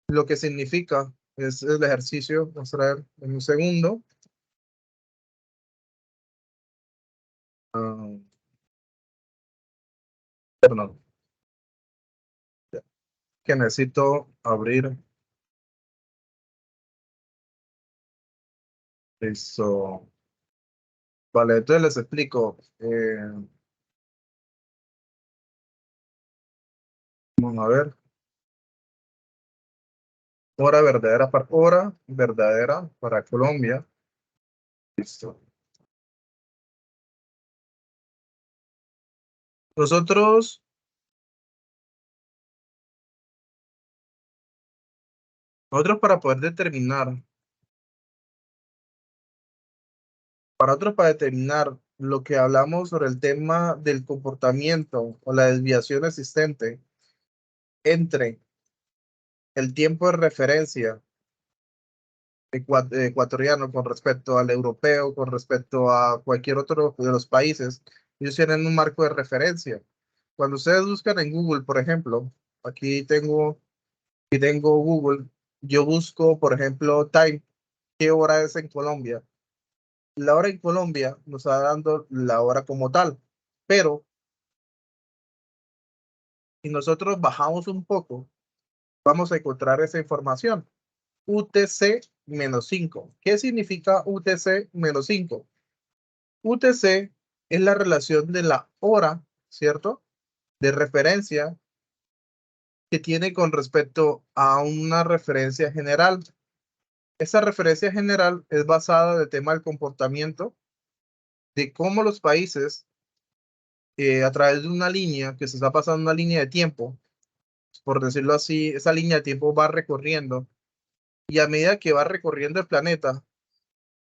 lo que significa es el ejercicio. Vamos a ver en un segundo. Ah, perdón, que necesito abrir eso. Vale, entonces les explico. Vamos a ver. Hora verdadera para Colombia. Listo. Nosotros, nosotros para determinar lo que hablamos sobre el tema del comportamiento o la desviación existente entre el tiempo de referencia ecuatoriano con respecto al europeo, con respecto a cualquier otro de los países, ellos tienen un marco de referencia. Cuando ustedes buscan en Google, por ejemplo, aquí tengo Google, yo busco, por ejemplo, time, ¿qué hora es en Colombia? La hora en Colombia nos está dando la hora como tal, pero si nosotros bajamos un poco, vamos a encontrar esa información. UTC-5. ¿Qué significa UTC-5? UTC es la relación de la hora, ¿cierto? De referencia que tiene con respecto a una referencia general. Esa referencia general es basada en el tema del comportamiento, de cómo los países, a través de una línea que se está pasando, una línea de tiempo, por decirlo así, esa línea de tiempo va recorriendo, y a medida que va recorriendo el planeta,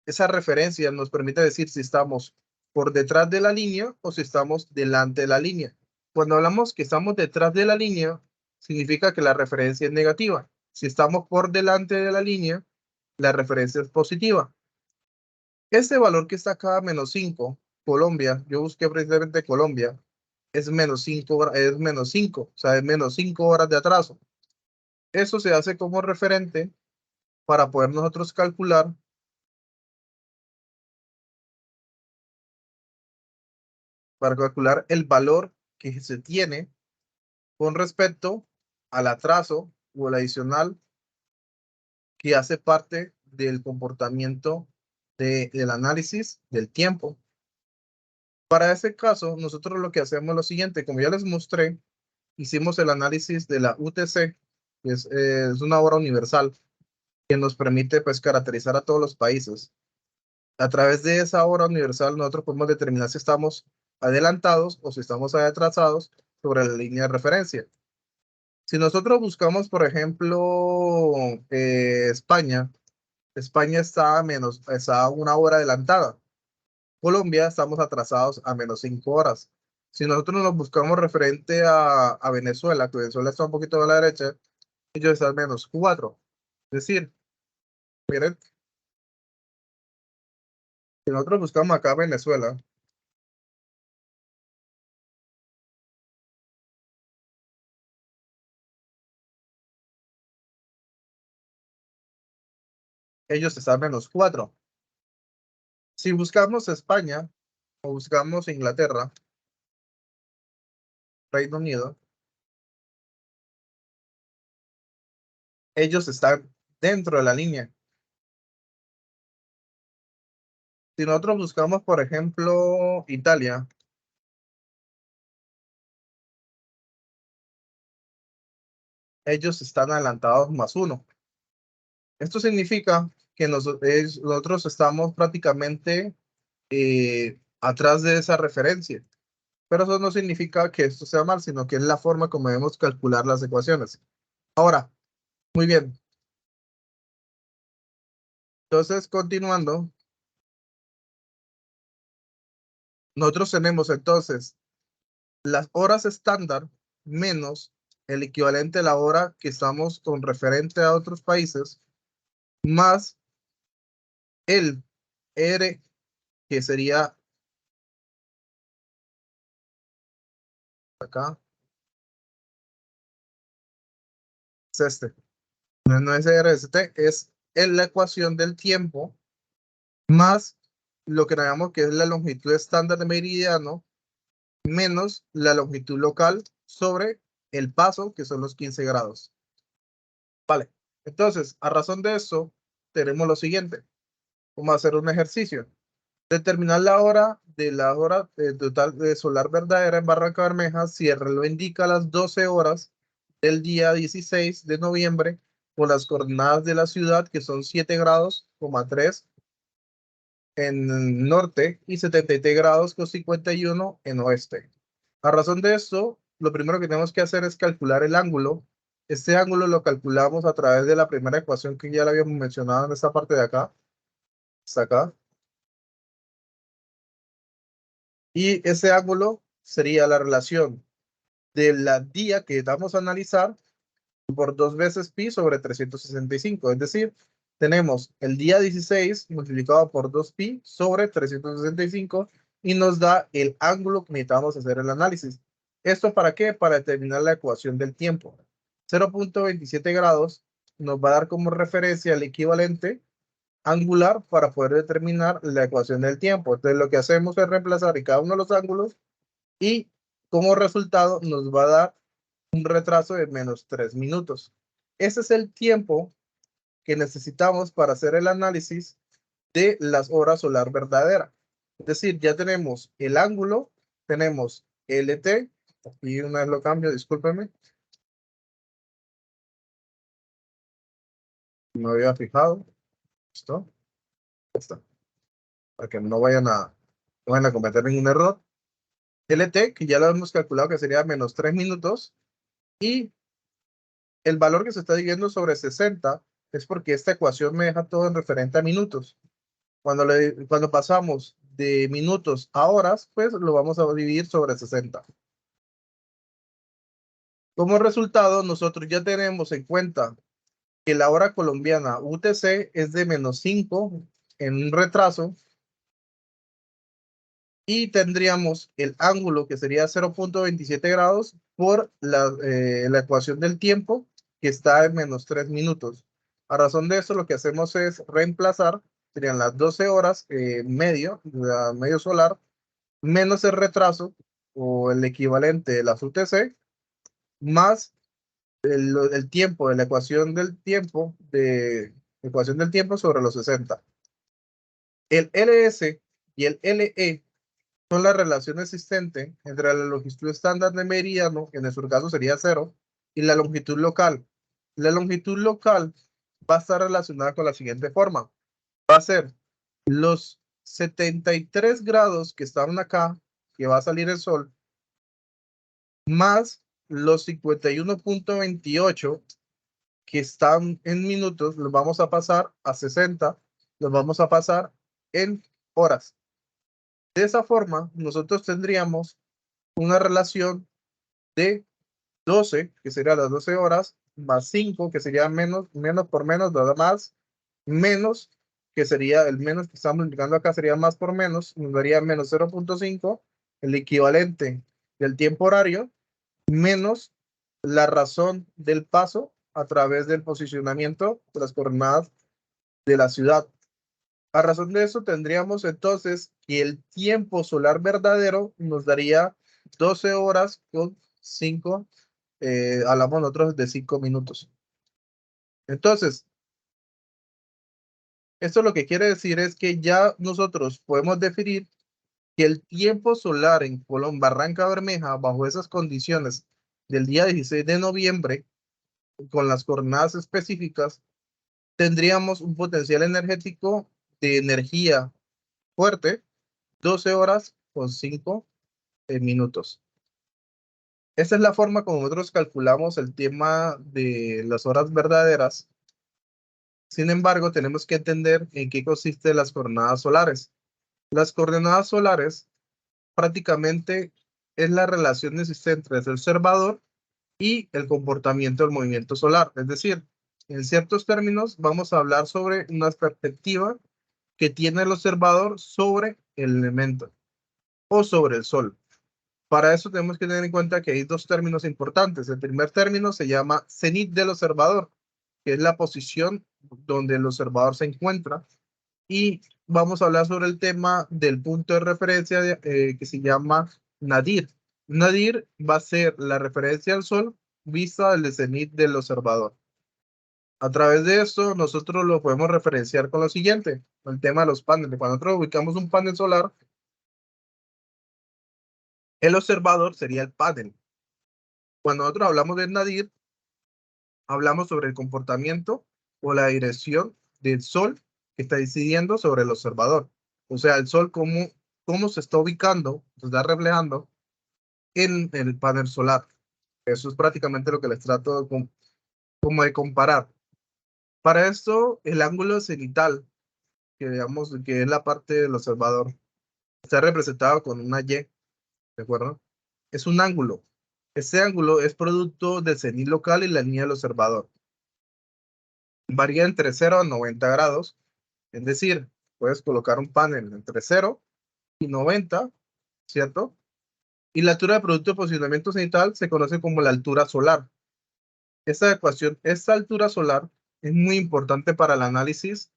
esa referencia nos permite decir si estamos por detrás de la línea o si estamos delante de la línea. Cuando hablamos que estamos detrás de la línea, significa que la referencia es negativa. Si estamos por delante de la línea, la referencia es positiva. Este valor que está acá, -5, Colombia, yo busqué precisamente Colombia, es -5, es -5, o sea, es -5 horas de atraso. Eso se hace como referente para poder nosotros calcular el valor que se tiene con respecto al atraso o el adicional que hace parte del comportamiento del análisis del tiempo. Para ese caso, nosotros lo que hacemos es lo siguiente, como ya les mostré, hicimos el análisis de la UTC, que es una hora universal que nos permite pues caracterizar a todos los países. A través de esa hora universal, nosotros podemos determinar si estamos adelantados o si estamos atrasados sobre la línea de referencia. Si nosotros buscamos, por ejemplo, España, España está a 1 hora adelantada. Colombia estamos atrasados a -5 horas. Si nosotros nos buscamos referente a Venezuela, que Venezuela está un poquito a la derecha, ellos están -4. Es decir, miren, si nosotros buscamos acá Venezuela, ellos están -4. Si buscamos España o buscamos Inglaterra, Reino Unido, ellos están dentro de la línea. Si nosotros buscamos, por ejemplo, Italia, ellos están adelantados +1. Esto significa que nosotros estamos prácticamente atrás de esa referencia. Pero eso no significa que esto sea mal, sino que es la forma como debemos calcular las ecuaciones. Ahora, muy bien. Entonces, continuando, nosotros tenemos entonces las horas estándar menos el equivalente a la hora que estamos con referente a otros países, más el R, que sería acá, es este. No es RST, es la ecuación del tiempo más lo que llamamos que es la longitud estándar de meridiano menos la longitud local sobre el paso, que son los 15 grados. Vale, entonces, a razón de eso, tenemos lo siguiente. Vamos a hacer un ejercicio. Determinar la hora total de solar verdadera en Barranca Bermeja si el reloj indica las 12 horas del día 16 de noviembre por las coordenadas de la ciudad, que son 7 grados, 3 en norte y 73 grados con 51 en oeste. A razón de esto, lo primero que tenemos que hacer es calcular el ángulo. Este ángulo lo calculamos a través de la primera ecuación que ya la habíamos mencionado en esta parte de acá. Está acá. Y ese ángulo sería la relación de la día que vamos a analizar por 2 veces pi sobre 365. Es decir, tenemos el día 16 multiplicado por 2 pi sobre 365 y nos da el ángulo que necesitamos hacer el análisis. ¿Esto para qué? Para determinar la ecuación del tiempo. 0.27 grados nos va a dar como referencia el equivalente angular para poder determinar la ecuación del tiempo. Entonces lo que hacemos es reemplazar en cada uno de los ángulos y como resultado nos va a dar un retraso de -3 minutos. Ese es el tiempo que necesitamos para hacer el análisis de las horas solar verdadera. Es decir, ya tenemos el ángulo, tenemos LT, y una vez lo cambio, discúlpeme. Me había fijado. ¿Listo? Está. Para que no vayan a cometer ningún error. LT, que ya lo hemos calculado que sería -3 minutos, y el valor que se está dividiendo sobre 60 es porque esta ecuación me deja todo en referente a minutos. Cuando pasamos de minutos a horas, pues lo vamos a dividir sobre 60. Como resultado, nosotros ya tenemos en cuenta que la hora colombiana UTC es de -5 en un retraso y tendríamos el ángulo que sería 0.27 grados por la ecuación del tiempo que está en -3 minutos. A razón de eso, lo que hacemos es reemplazar, serían las 12 horas medio solar, menos el retraso o el equivalente de las UTC, más el tiempo de la ecuación del tiempo sobre los 60. El LS y el LE son la relación existente entre la longitud estándar de meridiano, que en nuestro caso sería 0, y la longitud local. La longitud local va a estar relacionada con la siguiente forma. Va a ser los 73 grados que están acá, que va a salir el sol, más los 51.28 que están en minutos, los vamos a pasar a 60, los vamos a pasar en horas. De esa forma, nosotros tendríamos una relación de 12, que sería las 12 horas, más 5, que sería menos por menos, nada más, menos, que sería el menos que estamos indicando acá, sería más por menos, nos daría -0.5, el equivalente del tiempo horario, menos la razón del paso a través del posicionamiento de las coordenadas de la ciudad. A razón de eso, tendríamos entonces que el tiempo solar verdadero nos daría 12 horas con 5, hablamos nosotros de 5 minutos. Entonces, esto lo que quiere decir es que ya nosotros podemos definir que el tiempo solar en Colón, Barranca Bermeja, bajo esas condiciones del día 16 de noviembre, con las coordenadas específicas, tendríamos un potencial energético de energía fuerte, 12 horas con 5 minutos. Esa es la forma como nosotros calculamos el tema de las horas verdaderas. Sin embargo, tenemos que entender en qué consisten las coordenadas solares. Las coordenadas solares prácticamente es la relación existente entre el observador y el comportamiento del movimiento solar. Es decir, en ciertos términos vamos a hablar sobre una perspectiva que tiene el observador sobre el elemento o sobre el sol. Para eso tenemos que tener en cuenta que hay dos términos importantes. El primer término se llama cenit del observador, que es la posición donde el observador se encuentra. Y vamos a hablar sobre el tema del punto de referencia que se llama nadir. Nadir va a ser la referencia al sol vista del cenit del observador. A través de esto, nosotros lo podemos referenciar con lo siguiente, el tema de los paneles. Cuando nosotros ubicamos un panel solar, el observador sería el panel. Cuando nosotros hablamos del nadir, hablamos sobre el comportamiento o la dirección del sol que está incidiendo sobre el observador. O sea, el sol cómo se está ubicando, se está reflejando en el panel solar. Eso es prácticamente lo que les trato como de comparar. Para esto, el ángulo cenital, que digamos que es la parte del observador, está representado con una Y, ¿de acuerdo? Es un ángulo. Este ángulo es producto del cenit local y la línea del observador. Varía entre 0 a 90 grados, es decir, puedes colocar un panel entre 0 y 90, ¿cierto? Y la altura de producto de posicionamiento cenital se conoce como la altura solar. Esta altura solar es muy importante para el análisis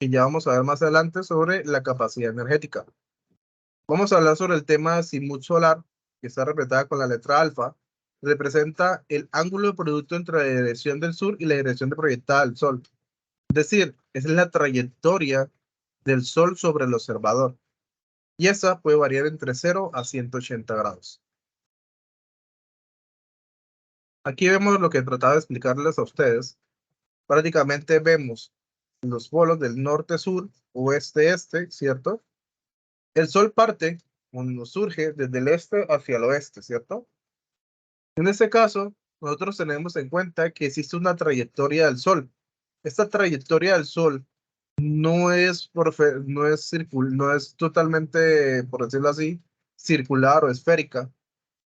que ya vamos a ver más adelante sobre la capacidad energética. Vamos a hablar sobre el tema de azimut solar, que está representada con la letra alfa. Representa el ángulo de producto entre la dirección del sur y la dirección de proyectada del sol. Es decir, es la trayectoria del sol sobre el observador. Y esa puede variar entre 0 a 180 grados. Aquí vemos lo que trataba de explicarles a ustedes. Prácticamente vemos los polos del norte-sur, oeste-este, ¿cierto? El sol parte, cuando surge desde el este hacia el oeste, ¿cierto? En este caso, nosotros tenemos en cuenta que existe una trayectoria del sol. Esta trayectoria del sol no es totalmente, por decirlo así, circular o esférica,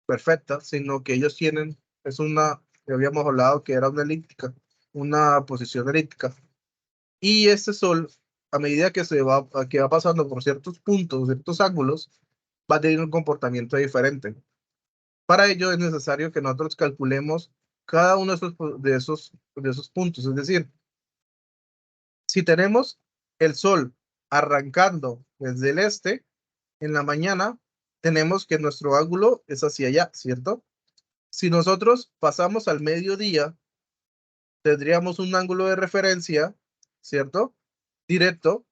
perfecta, sino que ellos tienen, que habíamos hablado que era una elíptica, una posición elíptica. Y este sol, a medida que va pasando por ciertos puntos, ciertos ángulos, va a tener un comportamiento diferente. Para ello es necesario que nosotros calculemos cada uno de esos puntos. Es decir, si tenemos el sol arrancando desde el este, en la mañana tenemos que nuestro ángulo es hacia allá, ¿cierto? Si nosotros pasamos al mediodía, tendríamos un ángulo de referencia, ¿cierto? Directo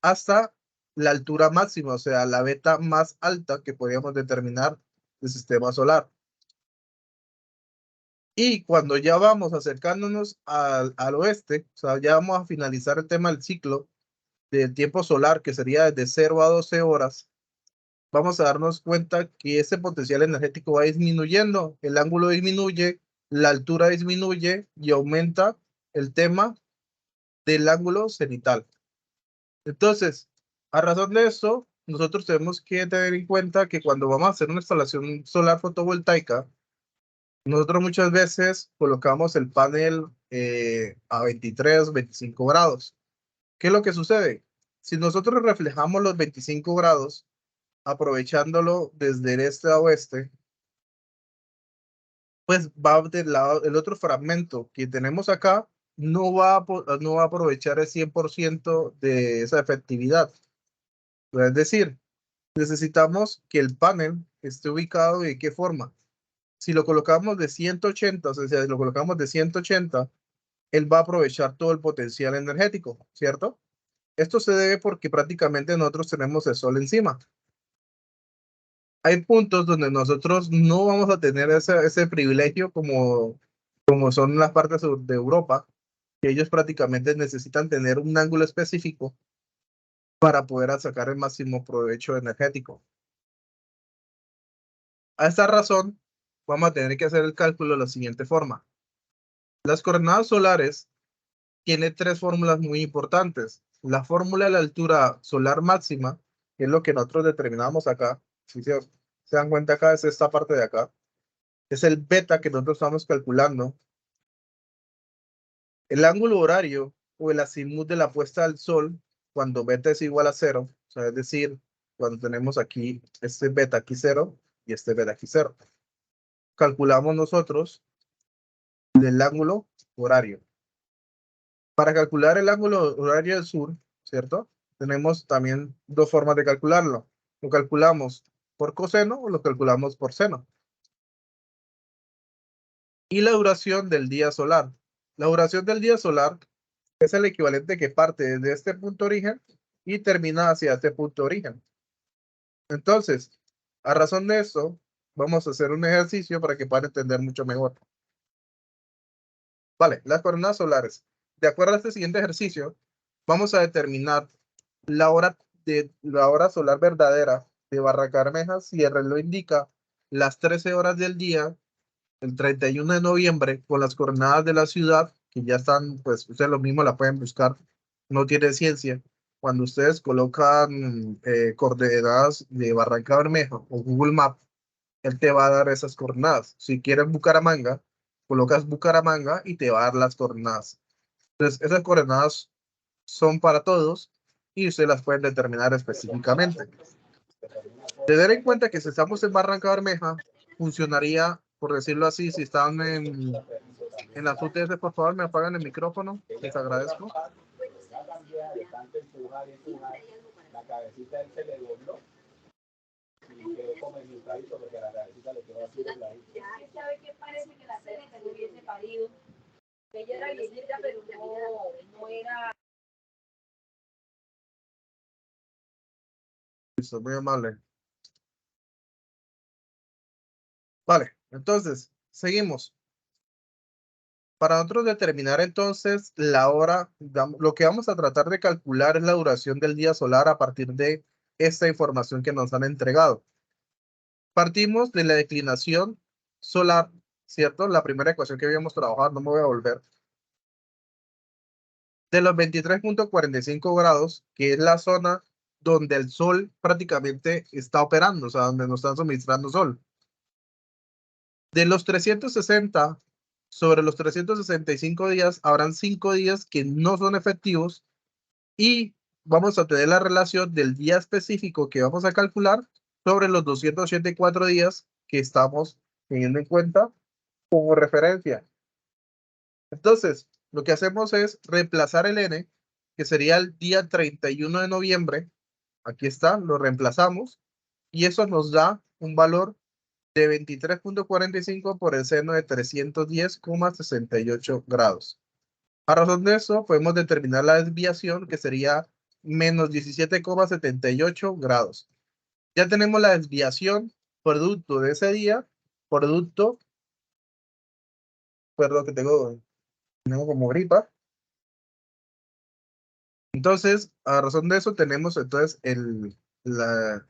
hasta la altura máxima, o sea, la beta más alta que podríamos determinar del sistema solar. Y cuando ya vamos acercándonos al oeste, o sea, ya vamos a finalizar el tema del ciclo del tiempo solar, que sería desde 0 a 12 horas, vamos a darnos cuenta que ese potencial energético va disminuyendo, el ángulo disminuye, la altura disminuye y aumenta el tema del ángulo cenital. Entonces, a razón de esto, nosotros tenemos que tener en cuenta que cuando vamos a hacer una instalación solar fotovoltaica, nosotros muchas veces colocamos el panel a 23, 25 grados. ¿Qué es lo que sucede? Si nosotros reflejamos los 25 grados, aprovechándolo desde el este a oeste, pues va del lado, el otro fragmento que tenemos acá no va a aprovechar el 100% de esa efectividad. Es decir, necesitamos que el panel esté ubicado de qué forma. Si lo colocamos de 180, o sea, si lo colocamos de 180 él va a aprovechar todo el potencial energético, ¿cierto? Esto se debe porque prácticamente nosotros tenemos el sol encima. Hay puntos donde nosotros no vamos a tener ese privilegio como son las partes de Europa, que ellos prácticamente necesitan tener un ángulo específico para poder sacar el máximo provecho energético. A esta razón, vamos a tener que hacer el cálculo de la siguiente forma. Las coordenadas solares tienen tres fórmulas muy importantes. La fórmula de la altura solar máxima, que es lo que nosotros determinamos acá, si se dan cuenta acá, es esta parte de acá, es el beta que nosotros estamos calculando. El ángulo horario o el azimut de la puesta del sol, cuando beta es igual a 0, o sea, es decir, cuando tenemos aquí este beta aquí 0 y este beta aquí 0. Calculamos nosotros el ángulo horario. Para calcular el ángulo horario del sur, ¿cierto? Tenemos también dos formas de calcularlo. Lo calculamos por coseno o lo calculamos por seno. Y la duración del día solar. La duración del día solar es el equivalente que parte desde este punto origen y termina hacia este punto origen. Entonces, a razón de esto, vamos a hacer un ejercicio para que puedan entender mucho mejor. Vale, las coordenadas solares. De acuerdo a este siguiente ejercicio, vamos a determinar la hora solar verdadera de Barrancabermeja si el reloj indica las 13 horas del día, el 31 de noviembre, con las coordenadas de la ciudad, que ya están, pues ustedes lo mismo la pueden buscar, no tiene ciencia. Cuando ustedes colocan coordenadas de Barrancabermeja o Google Maps, él te va a dar esas coordenadas. Si quieres Bucaramanga, colocas Bucaramanga y te va a dar las coordenadas. Entonces, esas coordenadas son para todos y ustedes las pueden determinar específicamente. Tener en cuenta que si estamos en Barrancabermeja, funcionaría, por decirlo así, si están en las UTS, por favor, me apagan el micrófono, les agradezco. La cabecita él se le dobló y quedó como enlutadito porque la cabecita le quedó así de ladito. ¿Sabe qué parece que la Celeste no hubiese parido? Ella era viejita, pero no era... Listo, muy amable. Vale, entonces, seguimos. Para nosotros determinar entonces la hora, lo que vamos a tratar de calcular es la duración del día solar a partir de esta información que nos han entregado. Partimos de la declinación solar, ¿cierto? La primera ecuación que habíamos trabajado, no me voy a volver. De los 23.45 grados, que es la zona donde el sol prácticamente está operando, o sea, donde nos están suministrando sol. De los 360, sobre los 365 días, habrán 5 días que no son efectivos y vamos a tener la relación del día específico que vamos a calcular sobre los 284 días que estamos teniendo en cuenta como referencia. Entonces, lo que hacemos es reemplazar el n, que sería el día 31 de noviembre. Aquí está, lo reemplazamos y eso nos da un valor de 23.45 por el seno de 310,68 grados. A razón de eso, podemos determinar la desviación, que sería menos 17,78 grados. Ya tenemos la desviación producto de ese día, producto, perdón que tengo como gripa. Entonces, a razón de eso, tenemos entonces la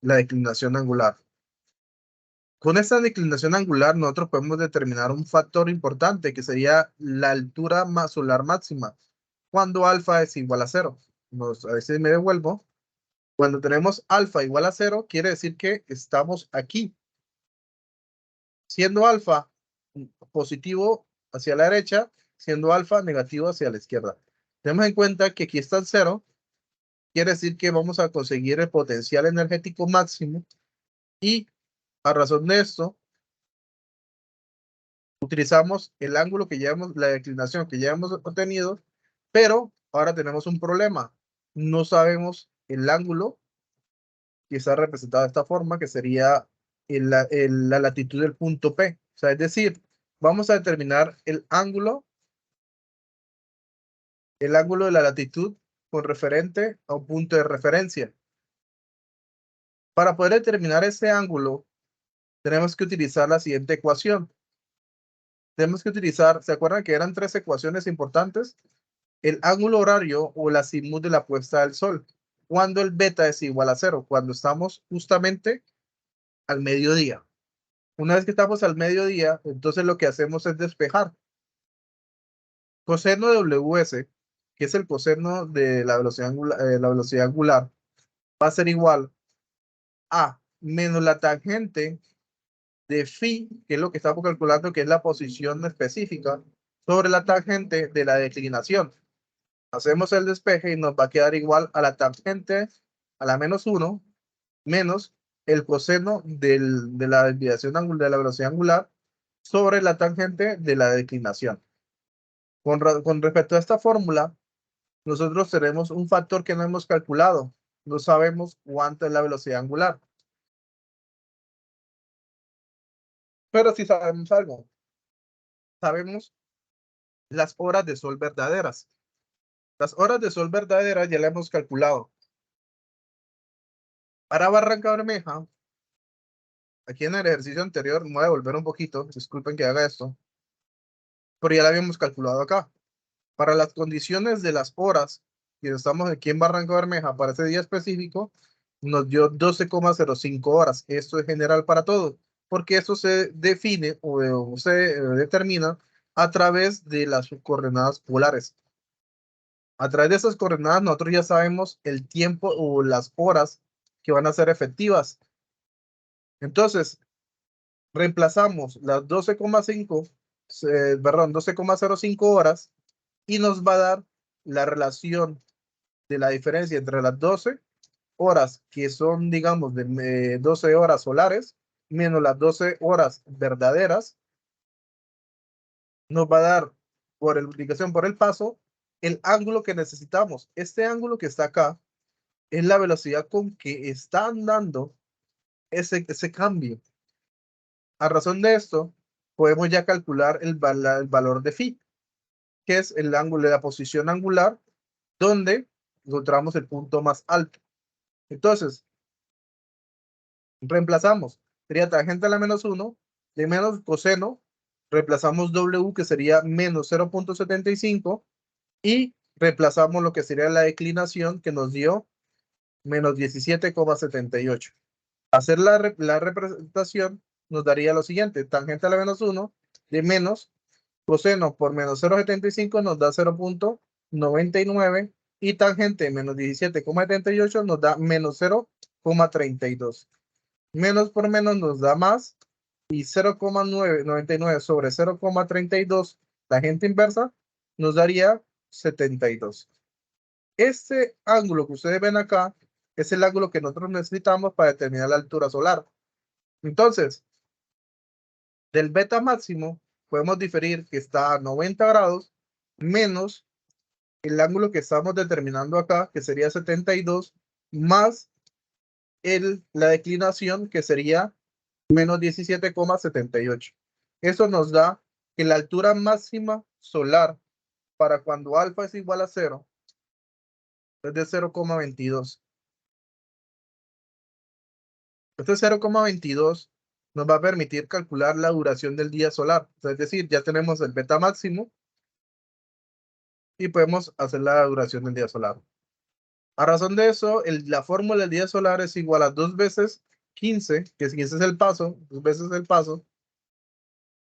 declinación angular. Con esta declinación angular, nosotros podemos determinar un factor importante, que sería la altura solar máxima, cuando alfa es igual a 0. A veces me devuelvo. Cuando tenemos alfa igual a 0, quiere decir que estamos aquí. Siendo alfa positivo hacia la derecha, siendo alfa negativo hacia la izquierda. Tenemos en cuenta que aquí está el 0, quiere decir que vamos a conseguir el potencial energético máximo y a razón de esto, utilizamos el ángulo que ya hemos, la declinación que ya hemos obtenido, pero ahora tenemos un problema. No sabemos el ángulo que está representado de esta forma, que sería la latitud del punto P. O sea, es decir, vamos a determinar el ángulo el ángulo de la latitud con referente a un punto de referencia. Para poder determinar ese ángulo, tenemos que utilizar la siguiente ecuación. Tenemos que utilizar, ¿se acuerdan que eran 3 ecuaciones importantes? El ángulo horario o el azimut de la puesta del sol. Cuando el beta es igual a 0, cuando estamos justamente al mediodía. Una vez que estamos al mediodía, entonces lo que hacemos es despejar. Coseno de WS, que es el coseno de la velocidad angular, va a ser igual a menos la tangente de phi, que es lo que estamos calculando, que es la posición específica, sobre la tangente de la declinación. Hacemos el despeje y nos va a quedar igual a la tangente a la menos 1 menos el coseno de la desviación angular de la velocidad angular sobre la tangente de la declinación. Con respecto a esta fórmula, nosotros tenemos un factor que no hemos calculado. No sabemos cuánto es la velocidad angular. Pero sí sabemos algo. Sabemos las horas de sol verdaderas. Las horas de sol verdaderas ya las hemos calculado. Para Barranca Bermeja, aquí en el ejercicio anterior, me voy a volver un poquito, disculpen que haga esto, pero ya la habíamos calculado acá. Para las condiciones de las horas, que estamos aquí en Barranca Bermeja para ese día específico, nos dio 12,05 horas. Esto es general para todos, porque eso se define o se determina a través de las coordenadas polares. A través de esas coordenadas nosotros ya sabemos el tiempo o las horas que van a ser efectivas. Entonces, reemplazamos las 12,05, perdón, 12,05 horas y nos va a dar la relación de la diferencia entre las 12 horas, que son, digamos, de 12 horas solares, menos las 12 horas verdaderas, nos va a dar, por multiplicación por el paso, el ángulo que necesitamos. Este ángulo que está acá es la velocidad con que están dando ese cambio. A razón de esto, podemos ya calcular el valor de phi, que es el ángulo de la posición angular, donde encontramos el punto más alto. Entonces, reemplazamos. Sería tangente a la menos 1, de menos coseno, reemplazamos W, que sería menos 0,75, y reemplazamos lo que sería la declinación, que nos dio menos 17,78. Hacer la representación nos daría lo siguiente: tangente a la menos 1 de menos coseno por menos 0,75 nos da 0,99 y tangente de menos 17,78 nos da menos 0,32. Menos por menos nos da más y 0,999 sobre 0,32, tangente inversa, nos daría 72. Este ángulo que ustedes ven acá es el ángulo que nosotros necesitamos para determinar la altura solar. Entonces, del beta máximo podemos diferir que está a 90 grados menos el ángulo que estamos determinando acá, que sería 72, más la declinación, que sería menos 17,78. Eso nos da que la altura máxima solar para cuando alfa es igual a 0 es de 0,22. Este 0,22 nos va a permitir calcular la duración del día solar. Es decir, ya tenemos el beta máximo y podemos hacer la duración del día solar. A razón de eso, la fórmula del día solar es igual a 2 veces 15, que 15 es el paso, 2 veces el paso,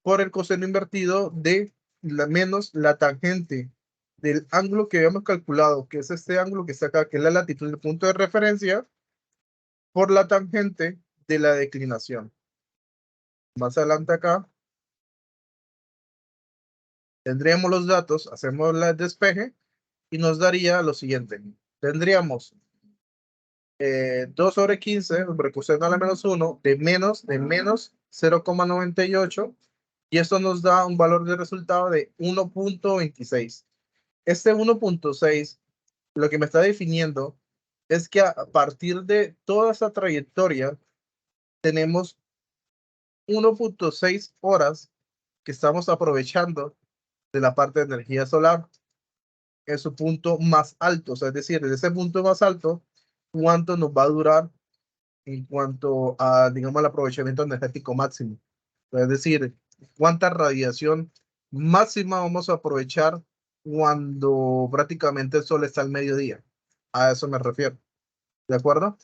por el coseno invertido de menos la tangente del ángulo que habíamos calculado, que es este ángulo que está acá, que es la latitud del punto de referencia, por la tangente de la declinación. Más adelante acá, tendríamos los datos, hacemos el despeje y nos daría lo siguiente. Tendríamos 2 sobre 15, coseno a la menos 1, de menos 0,98, y esto nos da un valor de resultado de 1,26. Este 1,6 lo que me está definiendo es que a partir de toda esa trayectoria tenemos 1,6 horas que estamos aprovechando de la parte de energía solar. en su punto más alto. O sea, es decir, en ese punto más alto, cuánto nos va a durar en cuanto a, digamos, el aprovechamiento energético máximo. Es decir, cuánta radiación máxima vamos a aprovechar cuando prácticamente el sol está al mediodía. A eso me refiero. ¿De acuerdo?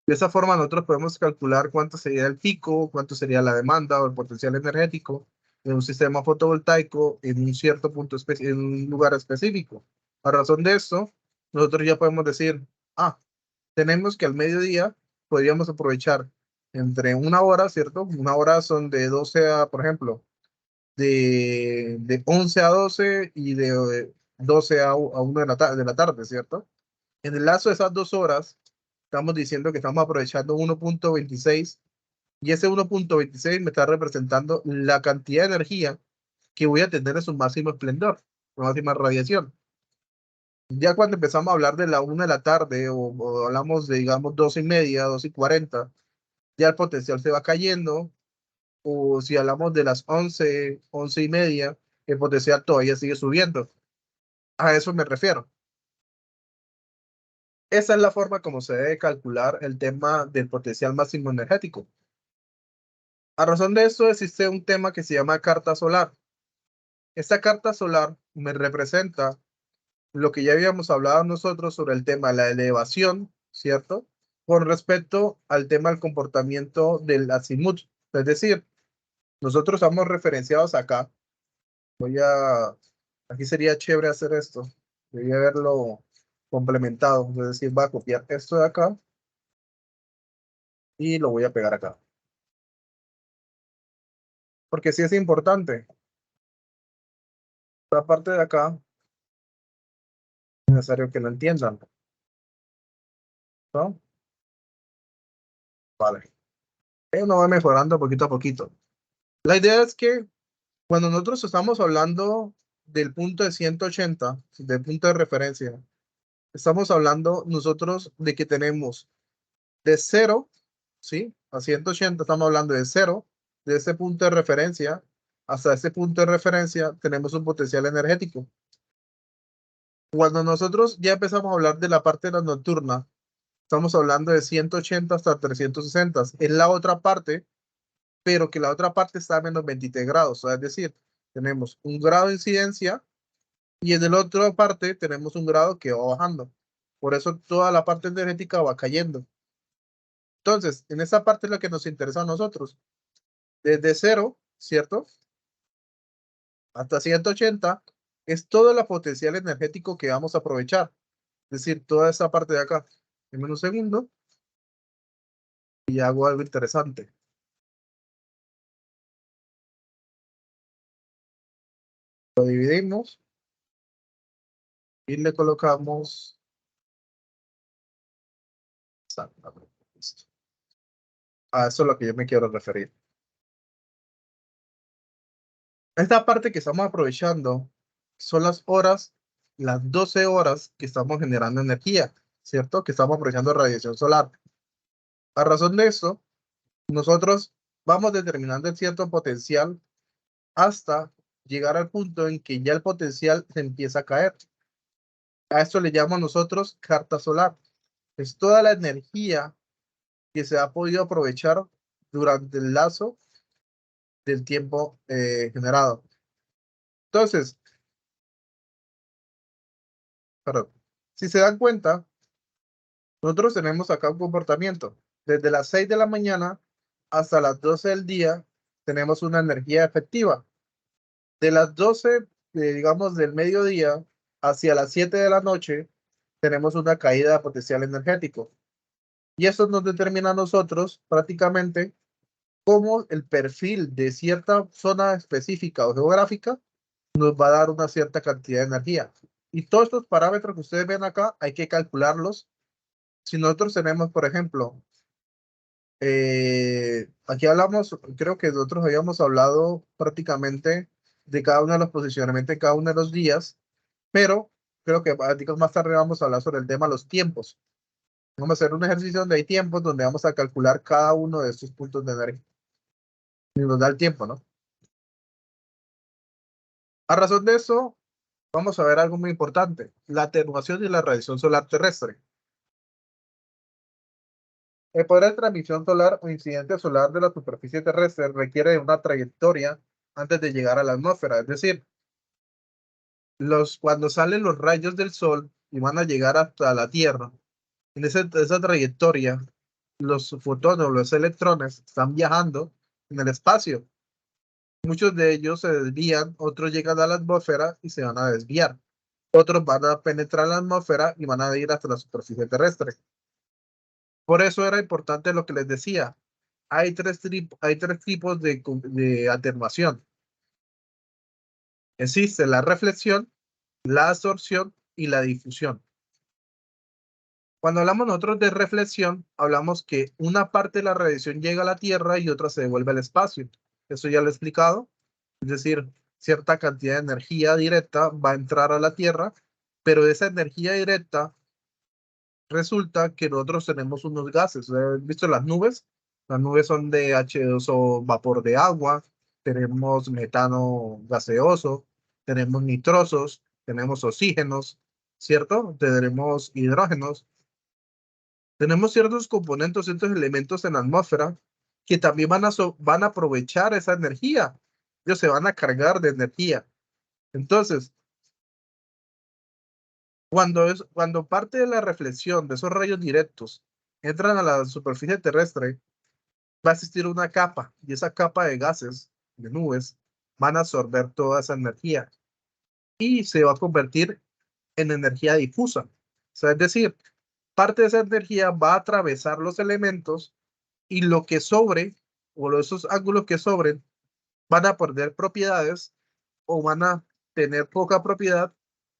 De esa forma nosotros podemos calcular cuánto sería el pico, cuánto sería la demanda o el potencial energético de un sistema fotovoltaico en un cierto punto, en un lugar específico. A razón de esto, nosotros ya podemos decir, tenemos que al mediodía podríamos aprovechar entre una hora, ¿cierto? Una hora son de 12 a, por ejemplo, de 11 a 12 y de 12 a 1 de la tarde, ¿cierto? En el lazo de esas 2 horas, estamos diciendo que estamos aprovechando 1.26 y ese 1.26 me está representando la cantidad de energía que voy a tener en su máximo esplendor, su máxima radiación. Ya cuando empezamos a hablar de la 1 de la tarde o hablamos de, digamos, 2:30, 2:40, ya el potencial se va cayendo. O si hablamos de las 11, 11:30, el potencial todavía sigue subiendo. A eso me refiero. Esa es la forma como se debe calcular el tema del potencial máximo energético. A razón de eso existe un tema que se llama carta solar. Esta carta solar me representa lo que ya habíamos hablado nosotros sobre el tema de la elevación, ¿cierto? Con respecto al tema del comportamiento del azimut. Es decir, nosotros estamos referenciados acá. Aquí sería chévere hacer esto. Debería haberlo complementado. Es decir, voy a copiar esto de acá y lo voy a pegar acá. Porque sí es importante. La parte de acá es necesario que lo entiendan, ¿no? Vale. Uno va mejorando poquito a poquito. La idea es que cuando nosotros estamos hablando del punto de 180, del punto de referencia, estamos hablando nosotros de que tenemos de 0, ¿sí? A 180 estamos hablando de 0, de ese punto de referencia hasta ese punto de referencia tenemos un potencial energético. Cuando nosotros ya empezamos a hablar de la parte de la nocturna, estamos hablando de 180 hasta 360. Es la otra parte, pero que la otra parte está a menos 23 grados. O sea, es decir, tenemos un grado de incidencia y en la otra parte tenemos un grado que va bajando. Por eso toda la parte energética va cayendo. Entonces, en esa parte es la que nos interesa a nosotros. Desde 0, ¿cierto? Hasta 180 es todo el potencial energético que vamos a aprovechar. Es decir, toda esa parte de acá. En un segundo y hago algo interesante. Lo dividimos y le colocamos exactamente esto. A eso es a lo que yo me quiero referir. Esta parte que estamos aprovechando son las 12 horas que estamos generando energía, ¿cierto? Que estamos aprovechando radiación solar. A razón de eso, nosotros vamos determinando el cierto potencial hasta llegar al punto en que ya el potencial se empieza a caer. A esto le llamamos nosotros carta solar. Es toda la energía que se ha podido aprovechar durante el lazo del tiempo generado. Entonces, perdón, si se dan cuenta, nosotros tenemos acá un comportamiento. Desde las 6 de la mañana hasta las 12 del día tenemos una energía efectiva. De las 12, digamos, del mediodía hacia las 7 de la noche tenemos una caída de potencial energético. Y eso nos determina a nosotros prácticamente cómo el perfil de cierta zona específica o geográfica nos va a dar una cierta cantidad de energía. Y todos estos parámetros que ustedes ven acá hay que calcularlos. Si nosotros tenemos, por ejemplo, aquí hablamos, creo que nosotros habíamos hablado prácticamente de cada uno de los posicionamientos de cada uno de los días, pero creo que digamos, más tarde vamos a hablar sobre el tema de los tiempos. Vamos a hacer un ejercicio donde hay tiempos, donde vamos a calcular cada uno de estos puntos de energía. Y nos da el tiempo, ¿no? A razón de eso, vamos a ver algo muy importante, la atenuación y la radiación solar terrestre. El poder de transmisión solar o incidente solar de la superficie terrestre requiere de una trayectoria antes de llegar a la atmósfera, es decir, cuando salen los rayos del sol y van a llegar hasta la Tierra, en esa trayectoria, los fotones o los electrones están viajando en el espacio. Muchos de ellos se desvían, otros llegan a la atmósfera y se van a desviar. Otros van a penetrar la atmósfera y van a ir hasta la superficie terrestre. Por eso era importante lo que les decía. Hay tres tipos de atenuación. Existe la reflexión, la absorción y la difusión. Cuando hablamos nosotros de reflexión, hablamos que una parte de la radiación llega a la Tierra y otra se devuelve al espacio. Eso ya lo he explicado. Es decir, cierta cantidad de energía directa va a entrar a la Tierra, pero de esa energía directa resulta que nosotros tenemos unos gases. ¿Has visto las nubes? Las nubes son de H2O, vapor de agua, tenemos metano gaseoso, tenemos nitrosos, tenemos oxígenos, ¿cierto? Tenemos hidrógenos. Tenemos ciertos componentes, ciertos elementos en la atmósfera que también van a aprovechar esa energía. Ellos se van a cargar de energía. Entonces, cuando parte de la reflexión de esos rayos directos entran a la superficie terrestre, va a existir una capa y esa capa de gases, de nubes, van a absorber toda esa energía y se va a convertir en energía difusa. O sea, es decir, parte de esa energía va a atravesar los elementos y lo que sobre, o esos ángulos que sobren, van a perder propiedades o van a tener poca propiedad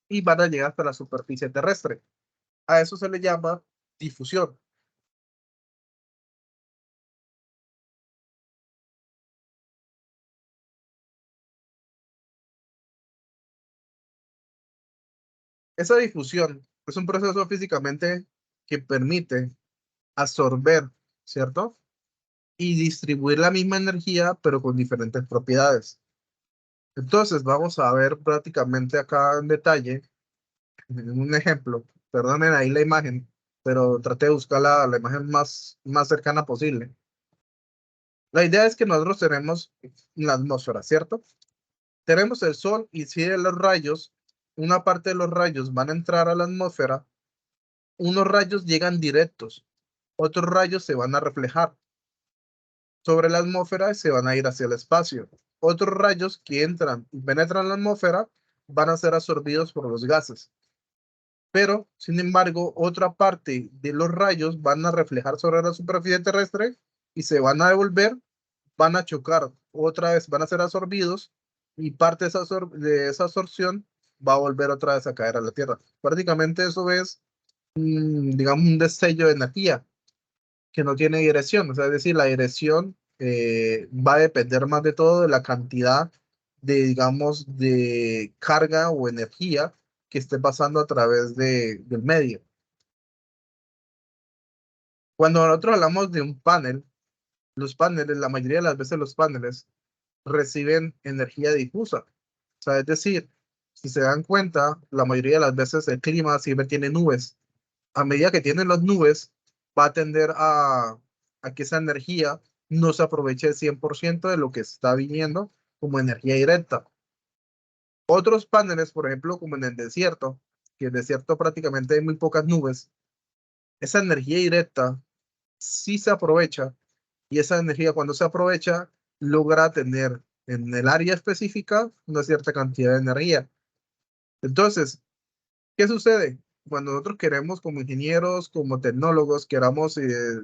y van a llegar hasta la superficie terrestre. A eso se le llama difusión. Esa difusión es un proceso físicamente que permite absorber, ¿cierto? Y distribuir la misma energía, pero con diferentes propiedades. Entonces, vamos a ver prácticamente acá en detalle, en un ejemplo. Perdonen ahí la imagen, pero traté de buscar la imagen más cercana posible. La idea es que nosotros tenemos la atmósfera, ¿cierto? Tenemos el sol y si de los rayos, una parte de los rayos van a entrar a la atmósfera, unos rayos llegan directos, otros rayos se van a reflejar sobre la atmósfera y se van a ir hacia el espacio. Otros rayos que entran y penetran la atmósfera van a ser absorbidos por los gases. Pero, sin embargo, otra parte de los rayos van a reflejar sobre la superficie terrestre y se van a devolver, van a chocar otra vez, van a ser absorbidos y parte de esa absorción va a volver otra vez a caer a la Tierra. Prácticamente eso es, digamos, un destello de energía que no tiene dirección. O sea, es decir, la dirección va a depender más de todo de la cantidad de, digamos, de carga o energía que esté pasando a través del medio. Cuando nosotros hablamos de un panel, los paneles, la mayoría de las veces los paneles reciben energía difusa. O sea, es decir, si se dan cuenta, la mayoría de las veces el clima siempre tiene nubes. A medida que tienen las nubes, va a tender a que esa energía no se aproveche el 100% de lo que está viniendo como energía directa. Otros paneles, por ejemplo, como en el desierto, que en el desierto prácticamente hay muy pocas nubes, esa energía directa sí se aprovecha y esa energía cuando se aprovecha logra tener en el área específica una cierta cantidad de energía. Entonces, ¿qué sucede? Cuando nosotros queremos, como ingenieros, como tecnólogos, queramos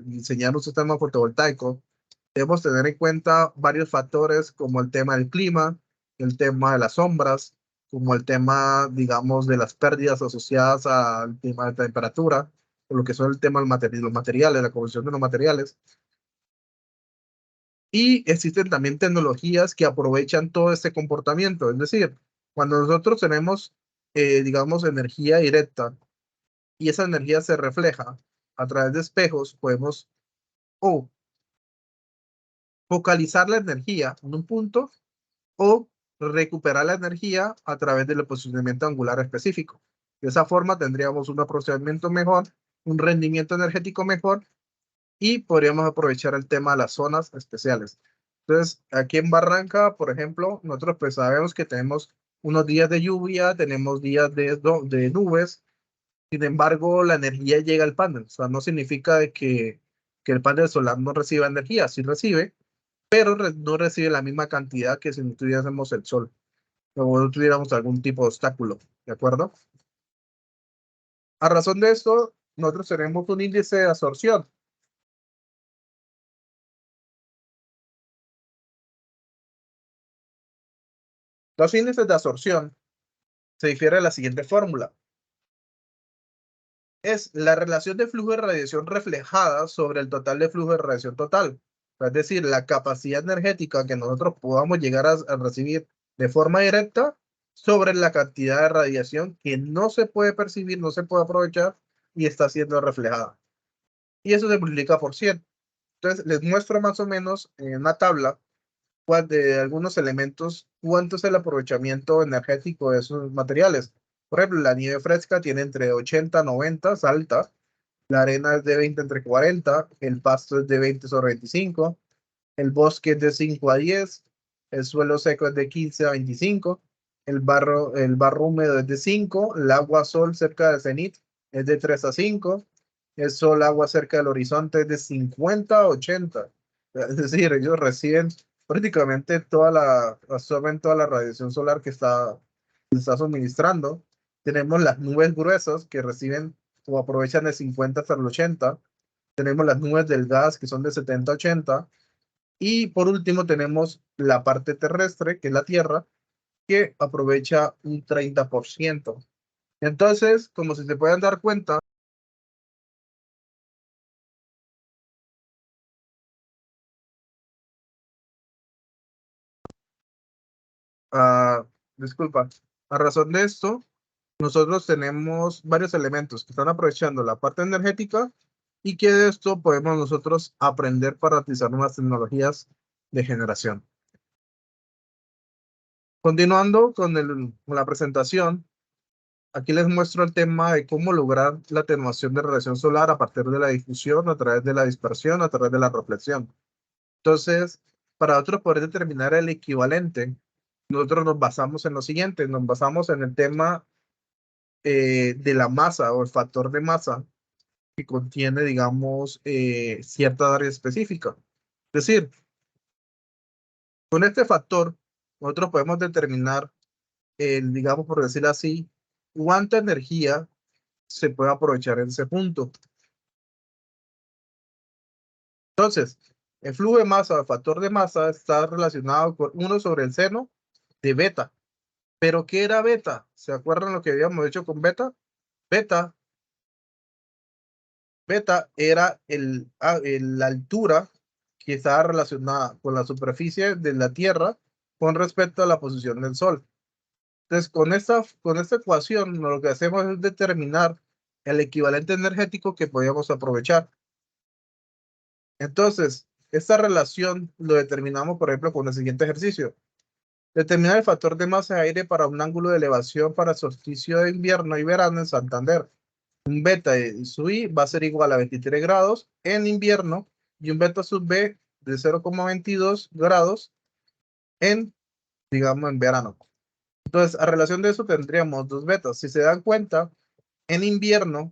diseñar un sistema fotovoltaico, debemos tener en cuenta varios factores como el tema del clima, el tema de las sombras, como el tema, digamos, de las pérdidas asociadas al tema de temperatura, o lo que son el tema de los materiales, la composición de los materiales. Y existen también tecnologías que aprovechan todo este comportamiento. Es decir, cuando nosotros tenemos, digamos, energía directa, y esa energía se refleja a través de espejos, podemos focalizar la energía en un punto o recuperar la energía a través del posicionamiento angular específico. De esa forma tendríamos un aprovechamiento mejor, un rendimiento energético mejor y podríamos aprovechar el tema de las zonas especiales. Entonces, aquí en Barranca, por ejemplo, nosotros pues sabemos que tenemos unos días de lluvia, tenemos días de nubes. Sin embargo, la energía llega al panel. O sea, no significa de que el panel solar no reciba energía, sí recibe, pero no recibe la misma cantidad que si no tuviésemos el sol o no tuviéramos algún tipo de obstáculo, ¿de acuerdo? A razón de esto, nosotros tenemos un índice de absorción. Los índices de absorción se difieren de la siguiente fórmula. Es la relación de flujo de radiación reflejada sobre el total de flujo de radiación total. Es decir, la capacidad energética que nosotros podamos llegar a recibir de forma directa sobre la cantidad de radiación que no se puede percibir, no se puede aprovechar y está siendo reflejada. Y eso se multiplica por 100. Entonces, les muestro más o menos en una tabla de algunos elementos cuánto es el aprovechamiento energético de esos materiales. Por ejemplo, la nieve fresca tiene entre 80 y 90, es alta. La arena es de 20 entre 40, el pasto es de 20 sobre 25, el bosque es de 5 a 10, el suelo seco es de 15 a 25, el barro húmedo es de 5, el agua sol cerca del cenit es de 3 a 5, el sol agua cerca del horizonte es de 50 a 80. Es decir, ellos reciben prácticamente absorben toda la radiación solar que está suministrando. Tenemos las nubes gruesas que reciben o aprovechan de 50 hasta el 80. Tenemos las nubes del gas que son de 70 a 80. Y por último tenemos la parte terrestre, que es la Tierra, que aprovecha un 30%. Entonces, como si se pueden dar cuenta, ah, disculpa, a razón de esto, nosotros tenemos varios elementos que están aprovechando la parte energética y que de esto podemos nosotros aprender para utilizar nuevas tecnologías de generación. Continuando con la presentación, aquí les muestro el tema de cómo lograr la atenuación de radiación solar a partir de la difusión, a través de la dispersión, a través de la reflexión. Entonces, para nosotros poder determinar el equivalente, nosotros nos basamos en lo siguiente, nos basamos en el tema de la masa o el factor de masa que contiene, digamos, cierta área específica. Es decir, con este factor, nosotros podemos determinar, digamos, por decirlo así, cuánta energía se puede aprovechar en ese punto. Entonces, el flujo de masa, el factor de masa, está relacionado con 1 sobre el seno de beta. ¿Pero qué era beta? ¿Se acuerdan lo que habíamos hecho con beta? Beta era la altura que estaba relacionada con la superficie de la Tierra con respecto a la posición del Sol. Entonces, con esta ecuación, lo que hacemos es determinar el equivalente energético que podíamos aprovechar. Entonces, esta relación lo determinamos, por ejemplo, con el siguiente ejercicio. Determinar el factor de masa de aire para un ángulo de elevación para solsticio de invierno y verano en Santander. Un beta de sub i va a ser igual a 23 grados en invierno y un beta sub b de 0,22 grados digamos, en verano. Entonces, a relación de eso tendríamos dos betas. Si se dan cuenta, en invierno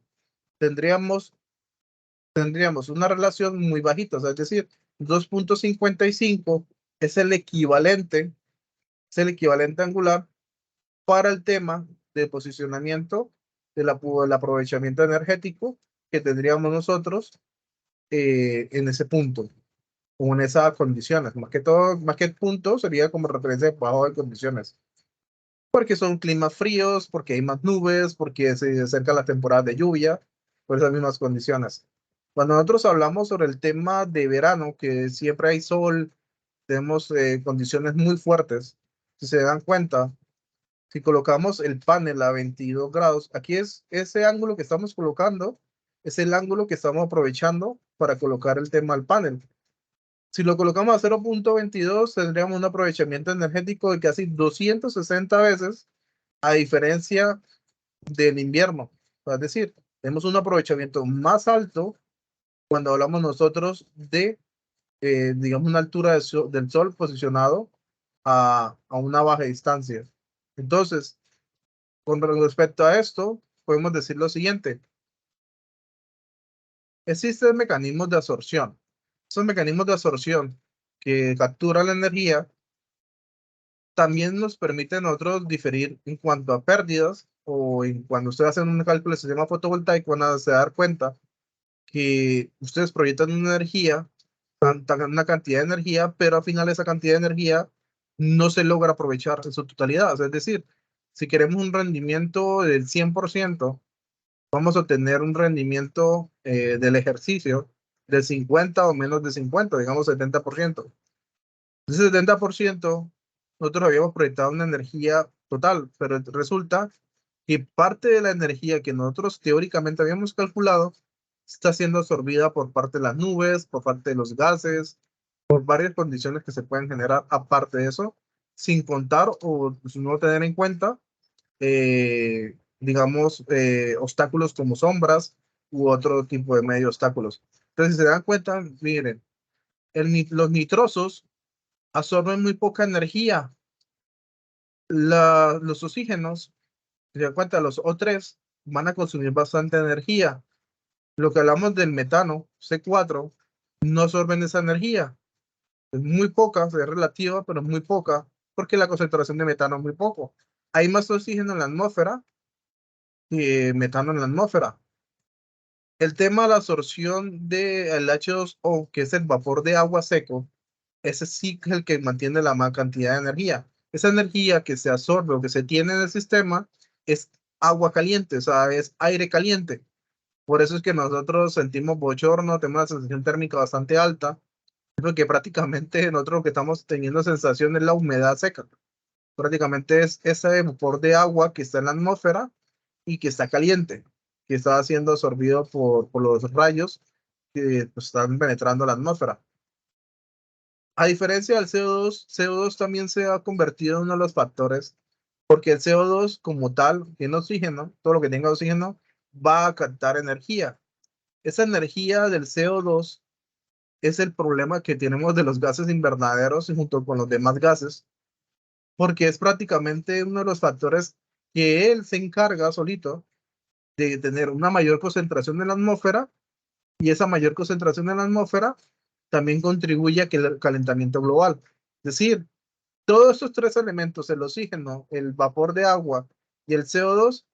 tendríamos una relación muy bajita, o sea, es decir, 2,55 es el equivalente angular para el tema de posicionamiento del aprovechamiento energético que tendríamos nosotros en ese punto o en esas condiciones. Más que todo, más que el punto, sería como referencia de bajo de condiciones. Porque son climas fríos, porque hay más nubes, porque se acerca la temporada de lluvia, por esas mismas condiciones. Cuando nosotros hablamos sobre el tema de verano, que siempre hay sol, tenemos condiciones muy fuertes, si se dan cuenta, si colocamos el panel a 22 grados, aquí es ese ángulo que estamos colocando, es el ángulo que estamos aprovechando para colocar el tema al panel. Si lo colocamos a 0.22, tendríamos un aprovechamiento energético de casi 260 veces, a diferencia del invierno. Es decir, tenemos un aprovechamiento más alto cuando hablamos nosotros de, digamos, una altura del sol posicionado a una baja distancia. Entonces, con respecto a esto, podemos decir lo siguiente. Existen mecanismos de absorción. Esos mecanismos de absorción que capturan la energía también nos permiten a nosotros diferir en cuanto a pérdidas o en cuando ustedes hacen un cálculo del sistema fotovoltaico, van a se dar cuenta que ustedes proyectan una energía, una cantidad de energía, pero al final esa cantidad de energía no se logra aprovechar en su totalidad. Es decir, si queremos un rendimiento del 100%, vamos a obtener un rendimiento del ejercicio de 50 o menos de 50, digamos 70%. Ese 70%, nosotros habíamos proyectado una energía total, pero resulta que parte de la energía que nosotros teóricamente habíamos calculado está siendo absorbida por parte de las nubes, por parte de los gases, por varias condiciones que se pueden generar aparte de eso, sin contar o no tener en cuenta, digamos, obstáculos como sombras u otro tipo de medio obstáculos. Entonces, si se dan cuenta, miren, los nitrosos absorben muy poca energía. Los oxígenos, si se dan cuenta, los O3 van a consumir bastante energía. Lo que hablamos del metano, C4, no absorben esa energía. Es muy poca, es relativa, pero es muy poca, porque la concentración de metano es muy poco. Hay más oxígeno en la atmósfera que metano en la atmósfera. El tema de la absorción del H2O, que es el vapor de agua seco, ese sí es el que mantiene la más cantidad de energía. Esa energía que se absorbe o que se tiene en el sistema es agua caliente, o sea, es aire caliente. Por eso es que nosotros sentimos bochorno, tenemos una sensación térmica bastante alta, porque prácticamente nosotros lo que estamos teniendo sensación es la humedad seca. Prácticamente es ese vapor de agua que está en la atmósfera y que está caliente, que está siendo absorbido por los rayos que pues, están penetrando la atmósfera. A diferencia del CO2, CO2 también se ha convertido en uno de los factores, porque el CO2 como tal tiene oxígeno, todo lo que tenga oxígeno va a captar energía. Esa energía del CO2 es el problema que tenemos de los gases invernaderos junto con los demás gases, porque es prácticamente uno de los factores que él se encarga solito de tener una mayor concentración en la atmósfera, y esa mayor concentración en la atmósfera también contribuye a que el calentamiento global. Es decir, todos estos tres elementos, el oxígeno, el vapor de agua y el CO2,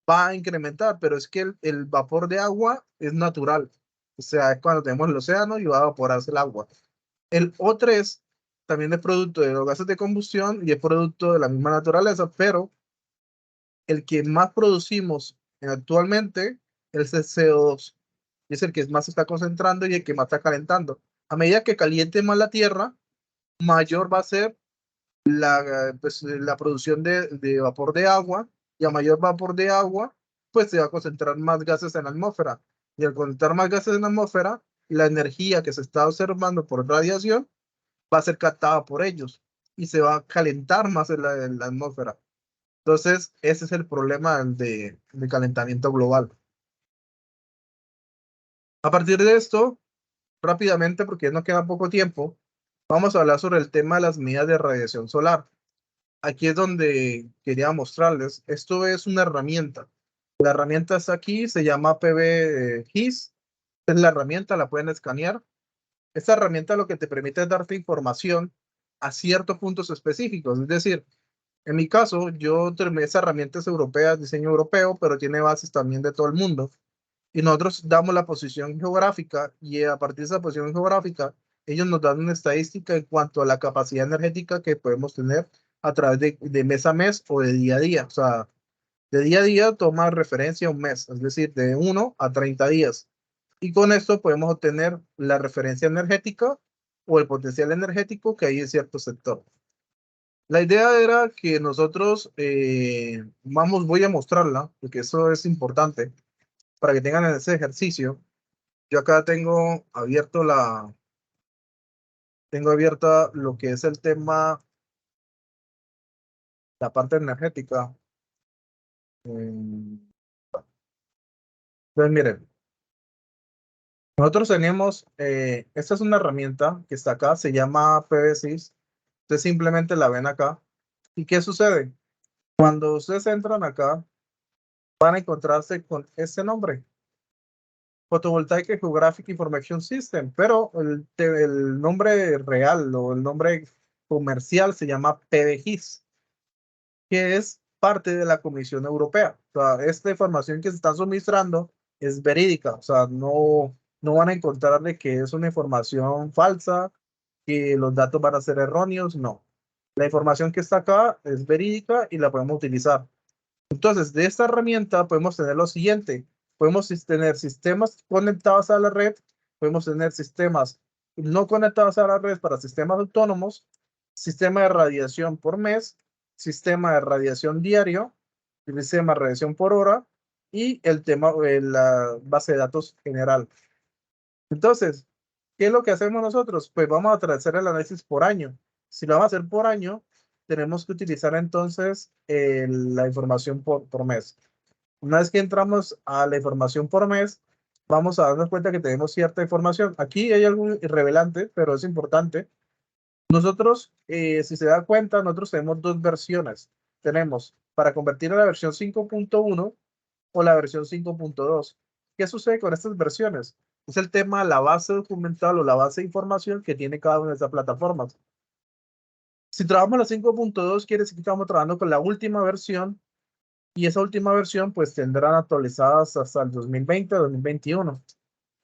va a incrementar, pero es que el vapor de agua es natural. O sea, es cuando tenemos el océano y va a evaporarse el agua. El O3 también es producto de los gases de combustión y es producto de la misma naturaleza, pero el que más producimos actualmente es el CO2. Es el que más se está concentrando y el que más está calentando. A medida que caliente más la Tierra, mayor va a ser la producción de vapor de agua, y a mayor vapor de agua, pues se va a concentrar más gases en la atmósfera. Y al concentrar más gases en la atmósfera, la energía que se está observando por radiación va a ser captada por ellos y se va a calentar más en la atmósfera. Entonces, ese es el problema de calentamiento global. A partir de esto, rápidamente, porque ya nos queda poco tiempo, vamos a hablar sobre el tema de las medidas de radiación solar. Aquí es donde quería mostrarles. Esto es una herramienta. La herramienta está aquí, se llama PV-GIS. Es la herramienta, la pueden escanear. Esta herramienta lo que te permite es darte información a ciertos puntos específicos. Es decir, en mi caso, yo terminé esa herramienta es europea, diseño europeo, pero tiene bases también de todo el mundo. Y nosotros damos la posición geográfica, y a partir de esa posición geográfica, ellos nos dan una estadística en cuanto a la capacidad energética que podemos tener a través de mes a mes o de día a día. O sea, de día a día toma referencia a un mes, es decir, de 1 a 30 días. Y con esto podemos obtener la referencia energética o el potencial energético que hay en cierto sector. La idea era que nosotros, voy a mostrarla, porque eso es importante para que tengan ese ejercicio. Yo acá tengo abierto tengo abierta lo que es el tema, la parte energética. Entonces, miren, nosotros tenemos, esta es una herramienta que está acá, se llama PV6. Ustedes simplemente la ven acá. ¿Y qué sucede? Cuando ustedes entran acá, van a encontrarse con este nombre, Photovoltaic Geographic Information System, pero el nombre real o el nombre comercial se llama PVGIS, que es parte de la Comisión Europea. O sea, esta información que se está suministrando es verídica, o sea, no van a encontrarle que es una información falsa, que los datos van a ser erróneos, no. La información que está acá es verídica y la podemos utilizar. Entonces, de esta herramienta podemos tener lo siguiente. Podemos tener sistemas conectados a la red, podemos tener sistemas no conectados a la red para sistemas autónomos, sistema de radiación por mes, sistema de radiación diario, el sistema de radiación por hora y el tema de la base de datos general. Entonces, ¿qué es lo que hacemos nosotros? Pues vamos a hacer el análisis por año. Si lo vamos a hacer por año, tenemos que utilizar entonces la información por mes. Una vez que entramos a la información por mes, vamos a darnos cuenta que tenemos cierta información. Aquí hay algo irrelevante, pero es importante. Nosotros, si se da cuenta, nosotros tenemos dos versiones. Tenemos para convertir a la versión 5.1 o la versión 5.2. ¿Qué sucede con estas versiones? Es el tema de la base documental o la base de información que tiene cada una de estas plataformas. Si trabajamos la 5.2, quiere decir que estamos trabajando con la última versión y esa última versión pues tendrán actualizadas hasta el 2020, 2021.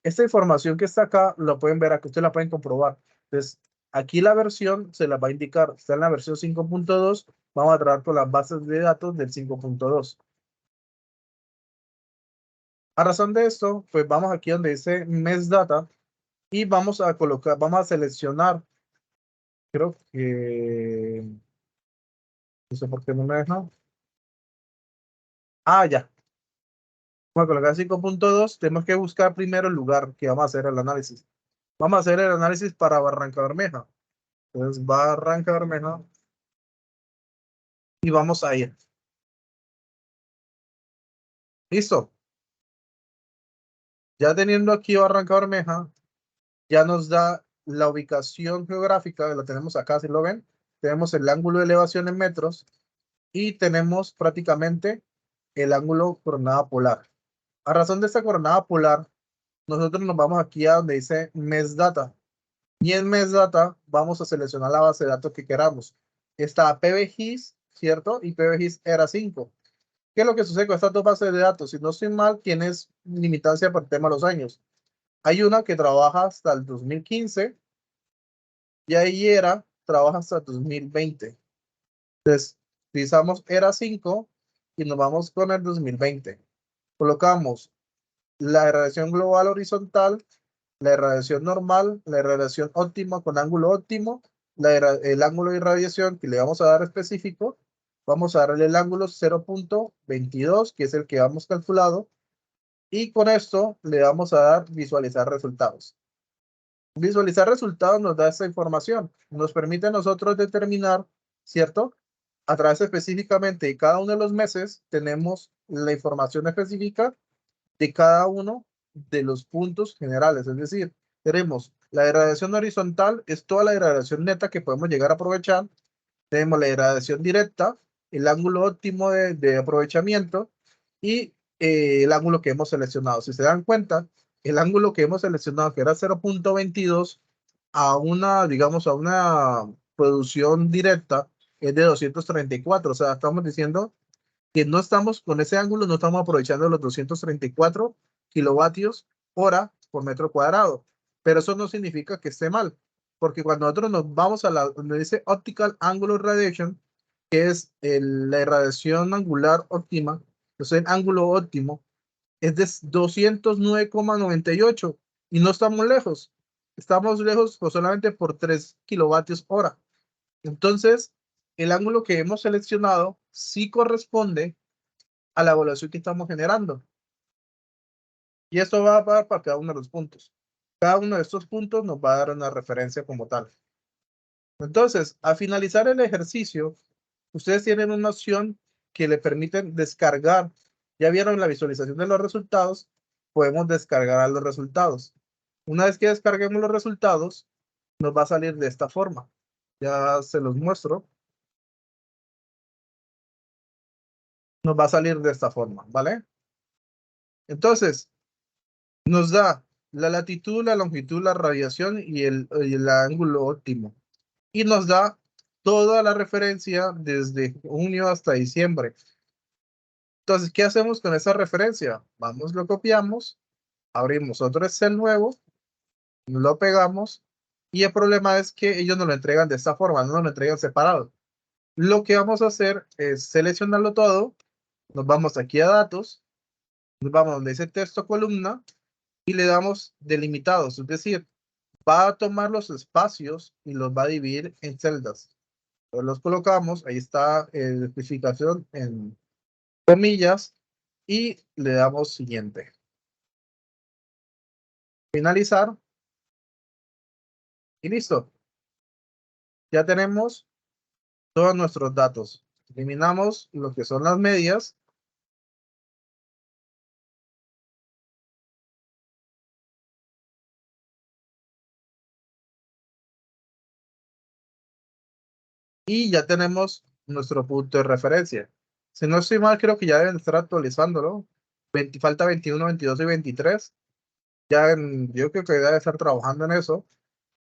Esta información que está acá, lo pueden ver aquí, ustedes la pueden comprobar. Entonces, aquí la versión se la va a indicar, está en la versión 5.2, vamos a trabajar con las bases de datos del 5.2. A razón de esto, pues vamos aquí donde dice mes data y vamos a colocar, vamos a seleccionar, creo que, no sé por qué no me deja. Ah, ya. Vamos a colocar 5.2, tenemos que buscar primero el lugar que vamos a hacer el análisis. Vamos a hacer el análisis para Barranca Bermeja. Entonces, Barranca Bermeja y vamos a ir. Listo. Ya teniendo aquí Barranca Bermeja, ya nos da la ubicación geográfica, la tenemos acá, si lo ven. Tenemos el ángulo de elevación en metros y tenemos prácticamente el ángulo coordenada polar. A razón de esta coordenada polar, nosotros nos vamos aquí a donde dice mes data. Y en mes data vamos a seleccionar la base de datos que queramos. Está PVGIS, ¿cierto? Y PVGIS era 5. ¿Qué es lo que sucede con estas dos bases de datos? Si no estoy mal, tienes limitancia por el tema de los años. Hay una que trabaja hasta el 2015 y ahí trabaja hasta el 2020. Entonces, utilizamos ERA 5 y nos vamos con el 2020. Colocamos la irradiación global horizontal, la irradiación normal, la irradiación óptima con ángulo óptimo, el ángulo de irradiación que le vamos a dar específico, vamos a darle el ángulo 0.22, que es el que hemos calculado, y con esto le vamos a dar visualizar resultados. Visualizar resultados nos da esta información, nos permite a nosotros determinar, ¿cierto? A través específicamente de cada uno de los meses tenemos la información específica de cada uno de los puntos generales, es decir, tenemos la irradiación horizontal, es toda la irradiación neta que podemos llegar a aprovechar, tenemos la irradiación directa, el ángulo óptimo de aprovechamiento y el ángulo que hemos seleccionado. Si se dan cuenta, el ángulo que hemos seleccionado, que era 0.22, a una, digamos, a una producción directa, es de 234. O sea, estamos diciendo que no estamos con ese ángulo, no estamos aprovechando los 234 kilovatios hora por metro cuadrado. Pero eso no significa que esté mal, porque cuando nosotros nos vamos a donde dice Optical Angular Radiation, que es la irradiación angular óptima, entonces el ángulo óptimo es de 209,98 y no estamos lejos. Estamos lejos solamente por 3 kilovatios hora. Entonces, el ángulo que hemos seleccionado sí corresponde a la evaluación que estamos generando. Y esto va a dar para cada uno de los puntos. Cada uno de estos puntos nos va a dar una referencia como tal. Entonces, al finalizar el ejercicio, ustedes tienen una opción que le permiten descargar. Ya vieron la visualización de los resultados, podemos descargar los resultados. Una vez que descarguemos los resultados, nos va a salir de esta forma. Ya se los muestro. Nos va a salir de esta forma, ¿vale? Entonces, nos da la latitud, la longitud, la radiación y el ángulo óptimo. Y nos da toda la referencia desde junio hasta diciembre. Entonces, ¿qué hacemos con esa referencia? Vamos, lo copiamos, abrimos otro Excel nuevo, lo pegamos y el problema es que ellos nos lo entregan de esta forma, no nos lo entregan separado. Lo que vamos a hacer es seleccionarlo todo, nos vamos aquí a datos, nos vamos donde dice texto columna y le damos delimitados, es decir, va a tomar los espacios y los va a dividir en celdas. Entonces, los colocamos, ahí está la especificación en comillas y le damos siguiente. Finalizar y listo. Ya tenemos todos nuestros datos. Eliminamos lo que son las medias. Y ya tenemos nuestro punto de referencia. Si no estoy mal, creo que ya deben estar actualizándolo. Falta 21, 22 y 23. Yo creo que debe estar trabajando en eso.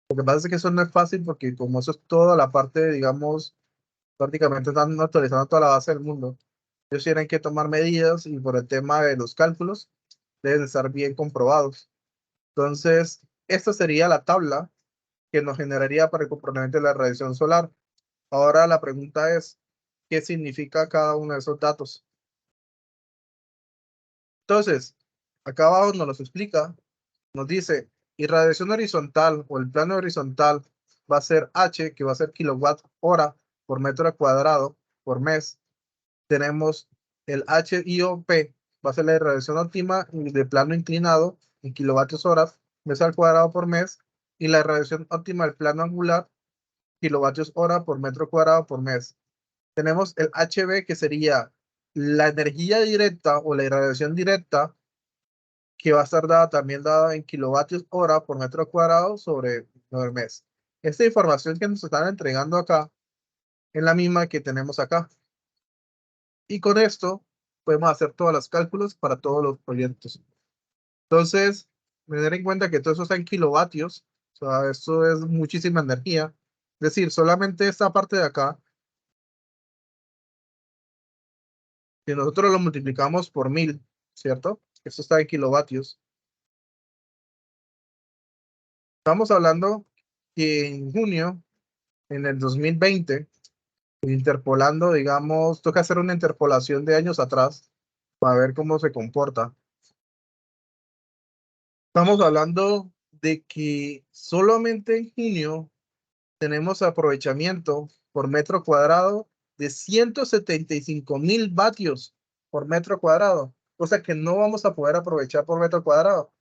Lo que pasa es que eso no es fácil porque como eso es toda la parte, digamos, prácticamente están actualizando toda la base del mundo. Ellos tienen que tomar medidas y por el tema de los cálculos deben estar bien comprobados. Entonces, esta sería la tabla que nos generaría para el complemento de la radiación solar. Ahora la pregunta es, ¿qué significa cada uno de esos datos? Entonces, acá abajo nos los explica, nos dice, irradiación horizontal o el plano horizontal va a ser H, que va a ser kilowatt hora por metro cuadrado por mes. Tenemos el HIOP, va a ser la irradiación óptima de plano inclinado en kilovatios horas, mes al cuadrado por mes, y la irradiación óptima del plano angular, kilovatios hora por metro cuadrado por mes. Tenemos el HB, que sería la energía directa o la irradiación directa, que va a estar también dada en kilovatios hora por metro cuadrado sobre el mes. Esta información que nos están entregando acá es la misma que tenemos acá. Y con esto podemos hacer todos los cálculos para todos los proyectos. Entonces, tener en cuenta que todo eso está en kilovatios. O sea, esto es muchísima energía. Es decir, solamente esta parte de acá, si nosotros lo multiplicamos por 1000, ¿cierto? Esto está en kilovatios. Estamos hablando que en junio, en el 2020, interpolando, digamos, toca hacer una interpolación de años atrás para ver cómo se comporta. Estamos hablando de que solamente en junio tenemos aprovechamiento por metro cuadrado de 175,000 vatios por metro cuadrado, cosa que no vamos a poder aprovechar por metro cuadrado.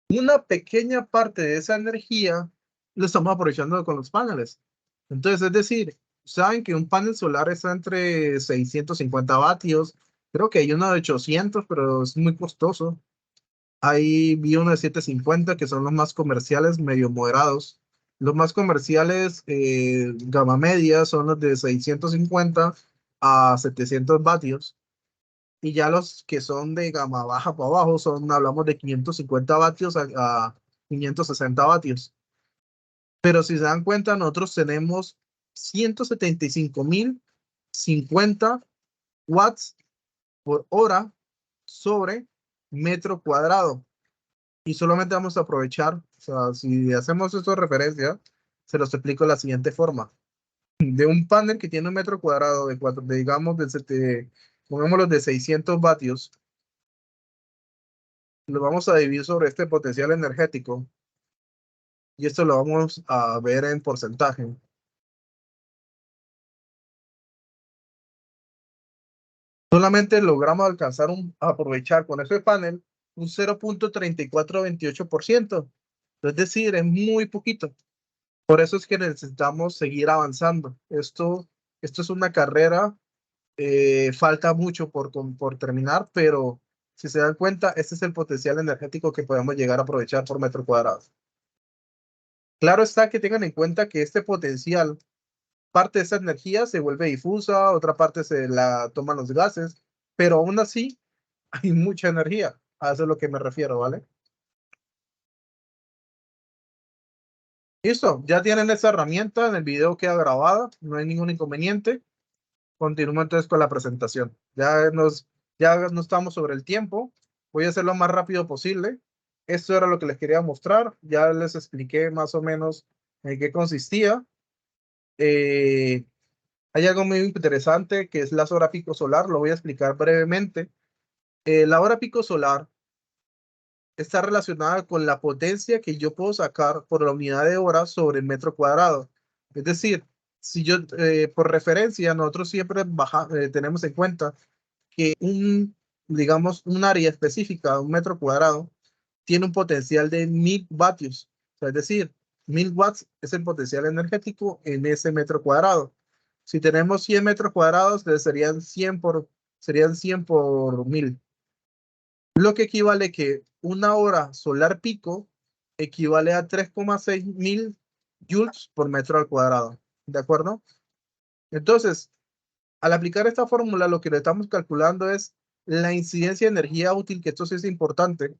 Una pequeña parte de esa energía lo estamos aprovechando con los paneles. Entonces, es decir, saben que un panel solar está entre 650 vatios, creo que hay uno de 800, pero es muy costoso. Ahí vi uno de 750, que son los más comerciales, medio moderados. Los más comerciales, gama media, son los de 650 a 700 vatios. Y ya los que son de gama baja para abajo, hablamos de 550 vatios a 560 vatios. Pero si se dan cuenta, nosotros tenemos 175,050 watts por hora sobre metro cuadrado. Y solamente vamos a aprovechar, o sea, si hacemos esto de referencia, se los explico de la siguiente forma. De un panel que tiene un metro cuadrado digamos, pongámoslo de 600 vatios, lo vamos a dividir sobre este potencial energético y esto lo vamos a ver en porcentaje. Solamente logramos aprovechar con ese panel un 0.3428%. Es decir, es muy poquito. Por eso es que necesitamos seguir avanzando. Esto es una carrera, falta mucho por terminar, pero si se dan cuenta, este es el potencial energético que podemos llegar a aprovechar por metro cuadrado. Claro está que tengan en cuenta que este potencial, parte de esa energía se vuelve difusa, otra parte se la toman los gases, pero aún así hay mucha energía. A eso es lo que me refiero, ¿vale? Listo, ya tienen esa herramienta, en el video queda grabada, no hay ningún inconveniente. Continúo entonces con la presentación. Ya no estamos sobre el tiempo, voy a hacerlo lo más rápido posible. Esto era lo que les quería mostrar, ya les expliqué más o menos en qué consistía. Eh, Hay algo muy interesante que es la hora pico solar, lo voy a explicar brevemente. La hora pico solar está relacionada con la potencia que yo puedo sacar por la unidad de hora sobre el metro cuadrado. Es decir, si yo, por referencia, nosotros siempre tenemos en cuenta que digamos, un área específica, un metro cuadrado, tiene un potencial de 1000 vatios. O sea, es decir, 1000 watts es el potencial energético en ese metro cuadrado. Si tenemos 100 metros cuadrados, entonces serían 100 por 1000. Lo que equivale que una hora solar pico equivale a 3,6 mil joules por metro al cuadrado. ¿De acuerdo? Entonces, al aplicar esta fórmula, lo que le estamos calculando es la incidencia de energía útil, que esto sí es importante.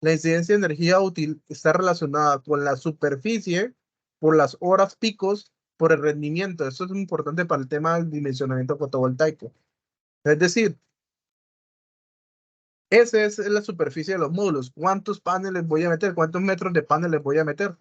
La incidencia de energía útil está relacionada con la superficie, por las horas picos, por el rendimiento. Esto es muy importante para el tema del dimensionamiento fotovoltaico. Es decir, esa es la superficie de los módulos. ¿Cuántos paneles voy a meter? ¿Cuántos metros de paneles voy a meter?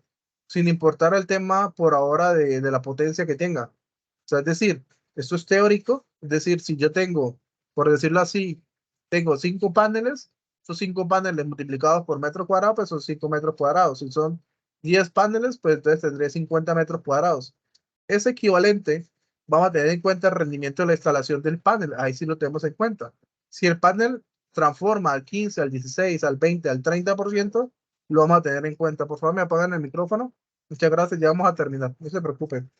Sin importar el tema por ahora de la potencia que tenga. O sea, es decir, esto es teórico. Es decir, si yo tengo, por decirlo así, tengo 5 paneles, esos 5 paneles multiplicados por metro cuadrado, pues son 5 metros cuadrados. Si son 10 paneles, pues entonces tendré 50 metros cuadrados. Es equivalente, vamos a tener en cuenta el rendimiento de la instalación del panel. Ahí sí lo tenemos en cuenta. Si el panel transforma al 15, al 16, al 20, al 30%, lo vamos a tener en cuenta. Por favor, me apagan el micrófono. Muchas gracias, ya vamos a terminar. No se preocupen.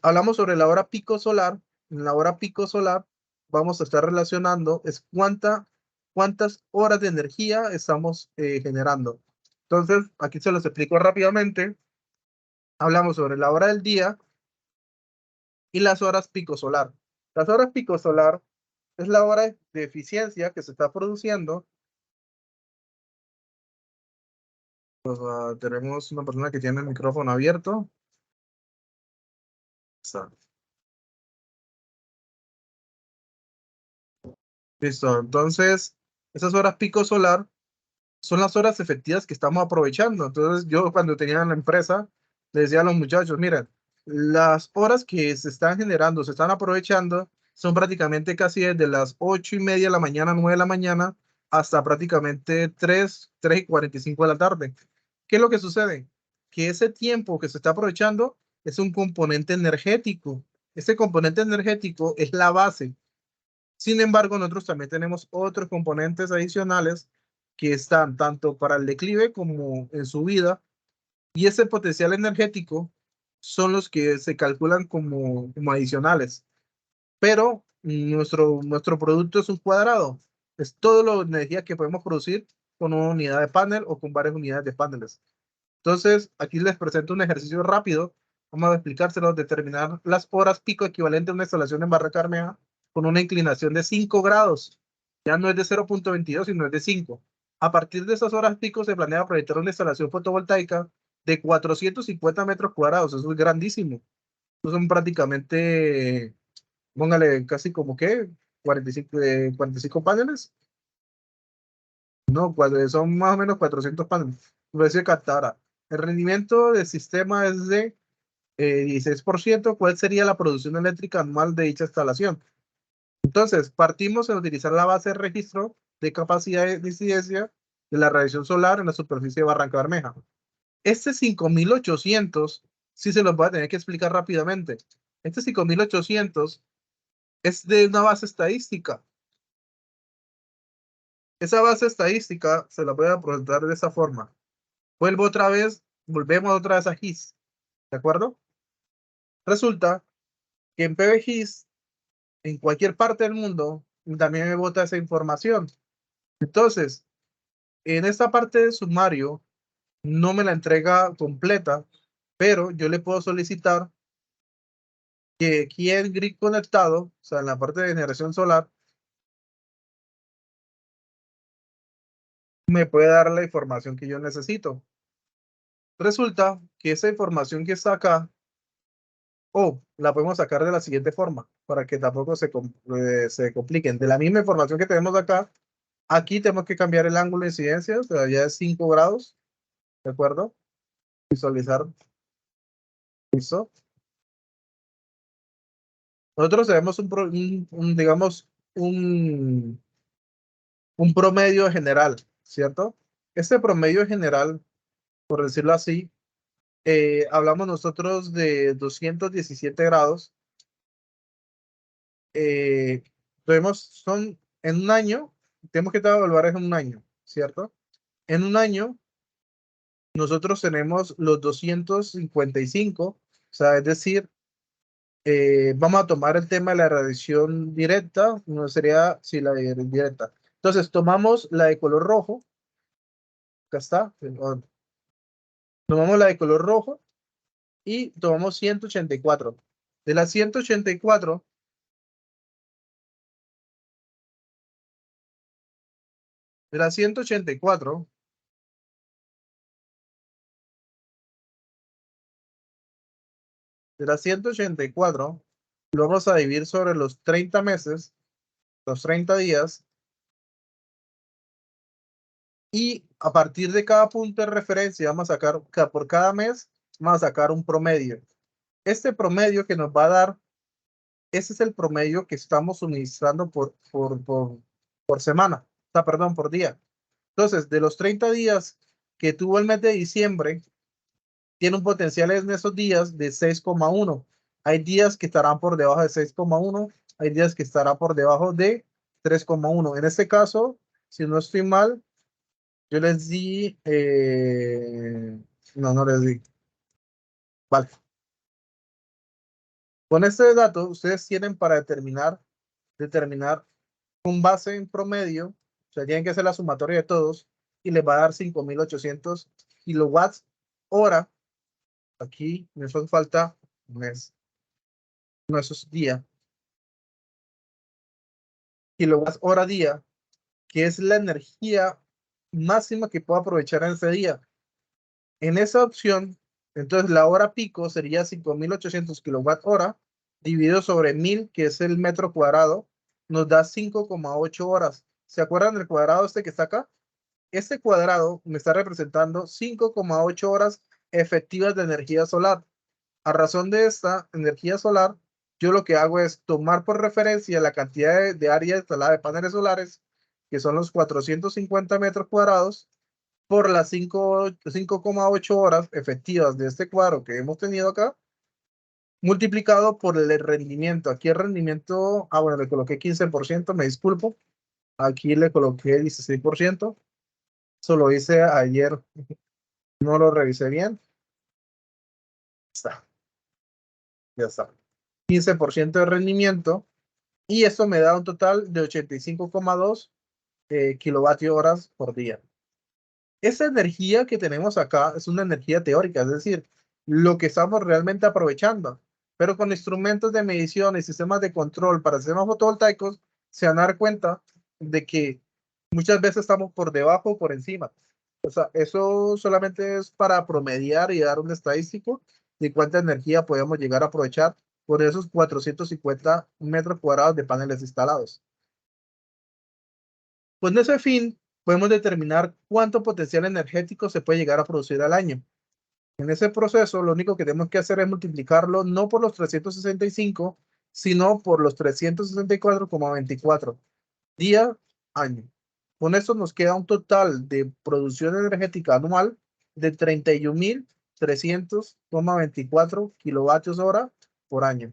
Hablamos sobre la hora pico solar. En la hora pico solar vamos a estar relacionando es cuántas horas de energía estamos generando. Entonces, aquí se los explico rápidamente. Hablamos sobre la hora del día y las horas pico solar. Las horas pico solar es la hora de eficiencia que se está produciendo. Tenemos una persona que tiene el micrófono abierto. Está. Listo. Entonces, esas horas pico solar son las horas efectivas que estamos aprovechando. Entonces, yo cuando tenía la empresa, le decía a los muchachos, miren, las horas que se están generando, se están aprovechando, son prácticamente casi desde las 8:30 de la mañana, 9 de la mañana, hasta prácticamente 3:45 de la tarde. ¿Qué es lo que sucede? Que ese tiempo que se está aprovechando es un componente energético. Ese componente energético es la base. Sin embargo, nosotros también tenemos otros componentes adicionales que están tanto para el declive como en subida, y ese potencial energético son los que se calculan como adicionales. Pero nuestro producto es un cuadrado, es toda la energía que podemos producir con una unidad de panel o con varias unidades de paneles. Entonces, aquí les presento un ejercicio rápido. Vamos a explicárselo, determinar las horas pico equivalente a una instalación en Barranca Bermeja con una inclinación de 5 grados. Ya no es de 0,22, sino es de 5. A partir de esas horas pico se planea proyectar una instalación fotovoltaica de 450 metros cuadrados. Eso es grandísimo. Eso son prácticamente, póngale casi como que 45 paneles. No, son más o menos 400 paneles. Lo decía captara. El rendimiento del sistema es de 16%. ¿Cuál sería la producción eléctrica anual de dicha instalación? Entonces, partimos en utilizar la base de registro de capacidad de incidencia de la radiación solar en la superficie de Barranca Bermeja. Este 5800, sí se los voy a tener que explicar rápidamente. Este 5800 es de una base estadística. Esa base estadística se la voy a presentar de esa forma. Vuelvo otra vez volvemos otra vez a GIS, ¿de acuerdo? Resulta que en PBGIS, en cualquier parte del mundo, también me bota esa información. Entonces, en esta parte de sumario, no me la entrega completa, pero yo le puedo solicitar que aquí en grid conectado, o sea, en la parte de generación solar, me puede dar la información que yo necesito. Resulta que esa información que está acá, la podemos sacar de la siguiente forma, para que tampoco se compliquen. De la misma información que tenemos acá, aquí tenemos que cambiar el ángulo de incidencia, o sea, ya es 5 grados, ¿de acuerdo? Visualizar. Listo. Nosotros tenemos digamos, un promedio general, ¿cierto? Este promedio general, por decirlo así, hablamos nosotros de 217 grados. Son en un año, tenemos que evaluar en un año, ¿cierto? En un año, nosotros tenemos los 255, o sea, es decir, vamos a tomar el tema de la radiación directa, no sería, sí, la directa. Entonces, tomamos la de color rojo, acá está, tomamos la de color rojo y tomamos 184. De las 184, de las 184, de las 184, lo vamos a dividir sobre los 30 meses, los 30 días, y a partir de cada punto de referencia vamos a sacar, por cada mes, vamos a sacar un promedio. Este promedio que nos va a dar, ese es el promedio que estamos suministrando por semana, o sea, perdón, por día. Entonces, de los 30 días que tuvo el mes de diciembre, tiene un potencial en esos días de 6,1. Hay días que estarán por debajo de 6,1, hay días que estará por debajo de 3,1. En este caso, si no estoy mal, yo les di, no les di. Vale. Con este dato, ustedes tienen para determinar un base en promedio, o sea, tienen que hacer la sumatoria de todos, y les va a dar 5.800 kilowatts hora. Aquí me falta mes, no, eso es día. Kilowatts hora día, que es la energía máxima que puedo aprovechar en ese día. En esa opción, entonces la hora pico sería 5.800 kilowatt hora dividido sobre 1000, que es el metro cuadrado, nos da 5,8 horas. ¿Se acuerdan del cuadrado este que está acá? Este cuadrado me está representando 5,8 horas efectivas de energía solar. A razón de esta energía solar, yo lo que hago es tomar por referencia la cantidad de área instalada de paneles solares, que son los 450 metros cuadrados, por las 5,8 horas efectivas de este cuadro que hemos tenido acá, multiplicado por el rendimiento. Aquí el rendimiento, bueno, le coloqué 15%, me disculpo. Aquí le coloqué 16%. Eso lo hice ayer, no lo revisé bien. Está. Ya está. 15% de rendimiento. Y esto me da un total de 85,2 kilovatios horas por día. Esa energía que tenemos acá es una energía teórica, es decir, lo que estamos realmente aprovechando. Pero con instrumentos de medición y sistemas de control para sistemas fotovoltaicos, se van a dar cuenta de que muchas veces estamos por debajo o por encima. O sea, eso solamente es para promediar y dar un estadístico de cuánta energía podemos llegar a aprovechar por esos 450 metros cuadrados de paneles instalados. Con ese fin, podemos determinar cuánto potencial energético se puede llegar a producir al año. En ese proceso, lo único que tenemos que hacer es multiplicarlo no por los 365, sino por los 364,24 día, año. Con esto nos queda un total de producción energética anual de 31.300,24 kilovatios hora por año.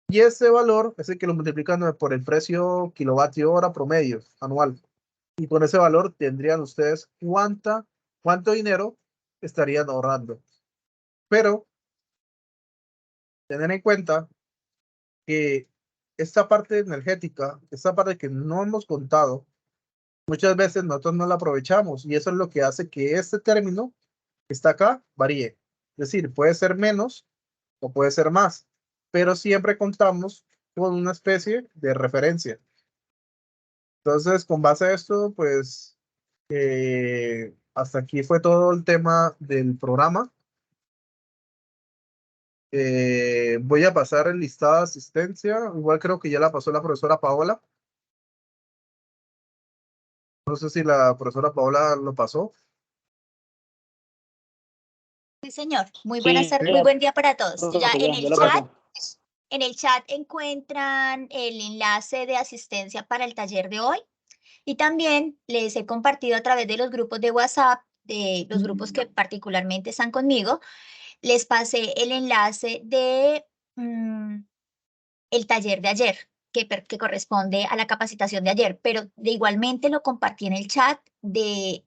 Y ese valor es el que lo multiplican por el precio kilovatio hora promedio anual. Y con ese valor tendrían ustedes cuánto dinero estarían ahorrando. Pero tener en cuenta que esta parte energética, esta parte que no hemos contado, muchas veces nosotros no la aprovechamos y eso es lo que hace que este término que está acá varíe. Es decir, puede ser menos o puede ser más, pero siempre contamos con una especie de referencia. Entonces, con base a esto, pues hasta aquí fue todo el tema del programa. Voy a pasar el listado de asistencia. Igual creo que ya la pasó la profesora Paola. No sé si la profesora Paola lo pasó. Sí, señor. Muy Sí, muy buen día para todos. Ya en ya el lo chat, pasó. en el chat encuentran el enlace de asistencia para el taller de hoy y también les he compartido a través de los grupos de WhatsApp, de los grupos que particularmente están conmigo, les pasé el enlace de el taller de ayer, que corresponde a la capacitación de ayer, pero de igualmente lo compartí en el chat de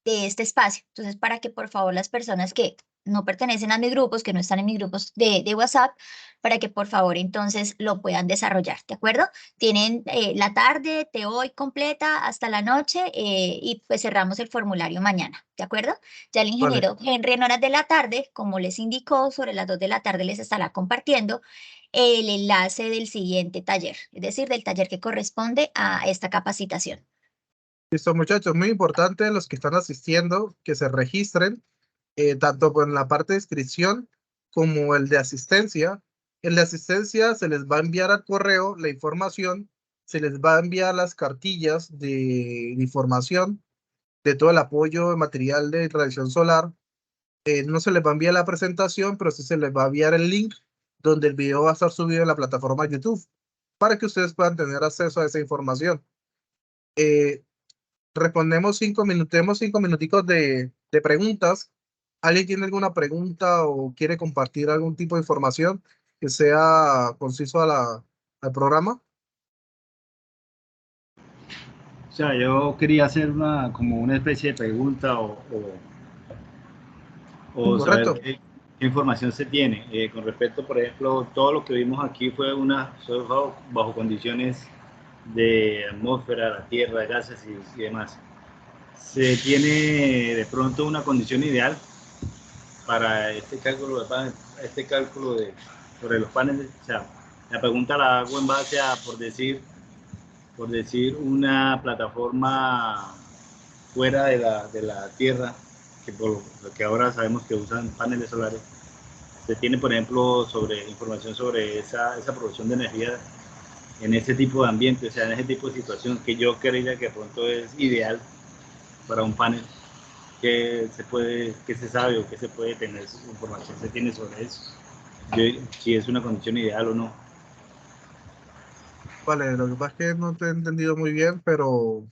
este espacio. Entonces, para que por favor las personas que no pertenecen a mis grupos, que no están en mis grupos de WhatsApp, para que por favor entonces lo puedan desarrollar, ¿de acuerdo? Tienen la tarde de hoy completa hasta la noche y pues cerramos el formulario mañana, ¿de acuerdo? Ya el Vale, ingeniero Henry en horas de la tarde, como les indicó, sobre las 2 de la tarde les estará compartiendo el enlace del siguiente taller, es decir, del taller que corresponde a esta capacitación. listo muchachos, muy importante los que están asistiendo, que se registren, tanto en la parte de inscripción como el de asistencia. El de asistencia se les va a enviar al correo la información, se les va a enviar las cartillas de información de todo el apoyo material de radiación solar. No se les va a enviar la presentación, pero sí se les va a enviar el link donde el video va a estar subido en la plataforma YouTube para que ustedes puedan tener acceso a esa información. Eh, Respondemos 5 minutos, tenemos 5 minuticos de preguntas. ¿Alguien tiene alguna pregunta o quiere compartir algún tipo de información que sea conciso al programa? O sea, yo quería hacer como una especie de pregunta o saber Correcto. qué información se tiene. Con respecto, por ejemplo, todo lo que vimos aquí fue bajo condiciones de atmósfera, la tierra, gases y demás. ¿Se tiene de pronto una condición ideal para este cálculo sobre los paneles? O sea, la pregunta la hago en base a, por decir una plataforma fuera de la Tierra, que por lo que ahora sabemos que usan paneles solares. Se tiene, por ejemplo, información sobre esa producción de energía en ese tipo de ambiente, o sea, en ese tipo de situación que yo creía que pronto es ideal para un panel. ¿Qué se sabe o qué se puede tener información se tiene sobre eso? Si es una condición ideal o no. Vale, lo que pasa es que no te he entendido muy bien, pero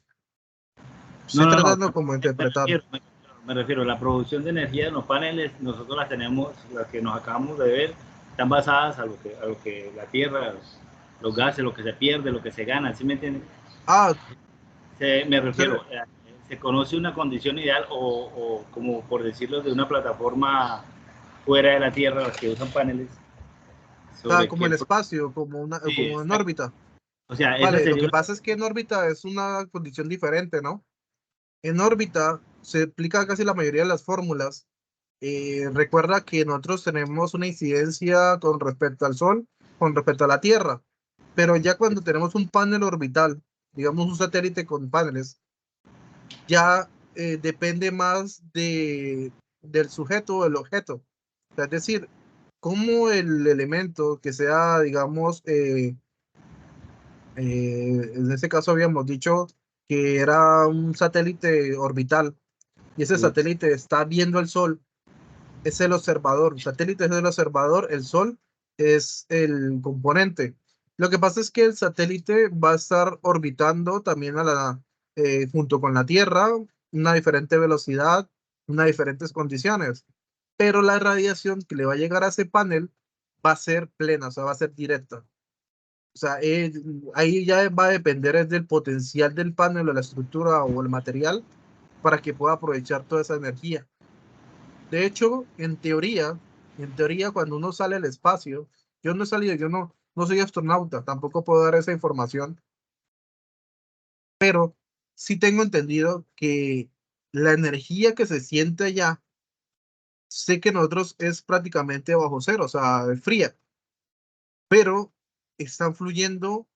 estoy No. tratando como de interpretar. Me refiero, la producción de energía en los paneles, nosotros las tenemos, las que nos acabamos de ver, están basadas a lo que la Tierra, los gases, lo que se pierde, lo que se gana, ¿sí me entienden? Ah, Me se- refiero, ¿se conoce una condición ideal o, como por decirlo, de una plataforma fuera de la Tierra, las que usan paneles, sobre como qué? el espacio, Sí, como en exacto. órbita. O sea, esa Vale, lo sería que una... pasa es que en órbita es una condición diferente, ¿no? En órbita se aplica casi la mayoría de las fórmulas. Recuerda que nosotros tenemos una incidencia con respecto al Sol, con respecto a la Tierra, pero ya cuando tenemos un panel orbital, digamos un satélite con paneles, ya depende más del sujeto o del objeto. O sea, es decir, cómo el elemento que sea, digamos, en este caso habíamos dicho que era un satélite orbital y ese satélite está viendo el Sol, es el observador. El satélite es el observador, el Sol es el componente. Lo que pasa es que el satélite va a estar orbitando también junto con la Tierra, una diferente velocidad, unas diferentes condiciones, pero la radiación que le va a llegar a ese panel va a ser plena, o sea, va a ser directa. O sea, ahí ya va a depender es del potencial del panel o la estructura o el material para que pueda aprovechar toda esa energía. De hecho, en teoría, cuando uno sale al espacio, yo no he salido, yo no soy astronauta, tampoco puedo dar esa información, pero sí tengo entendido que la energía que se siente allá, sé que nosotros es prácticamente bajo cero, o sea, es fría, pero están fluyendo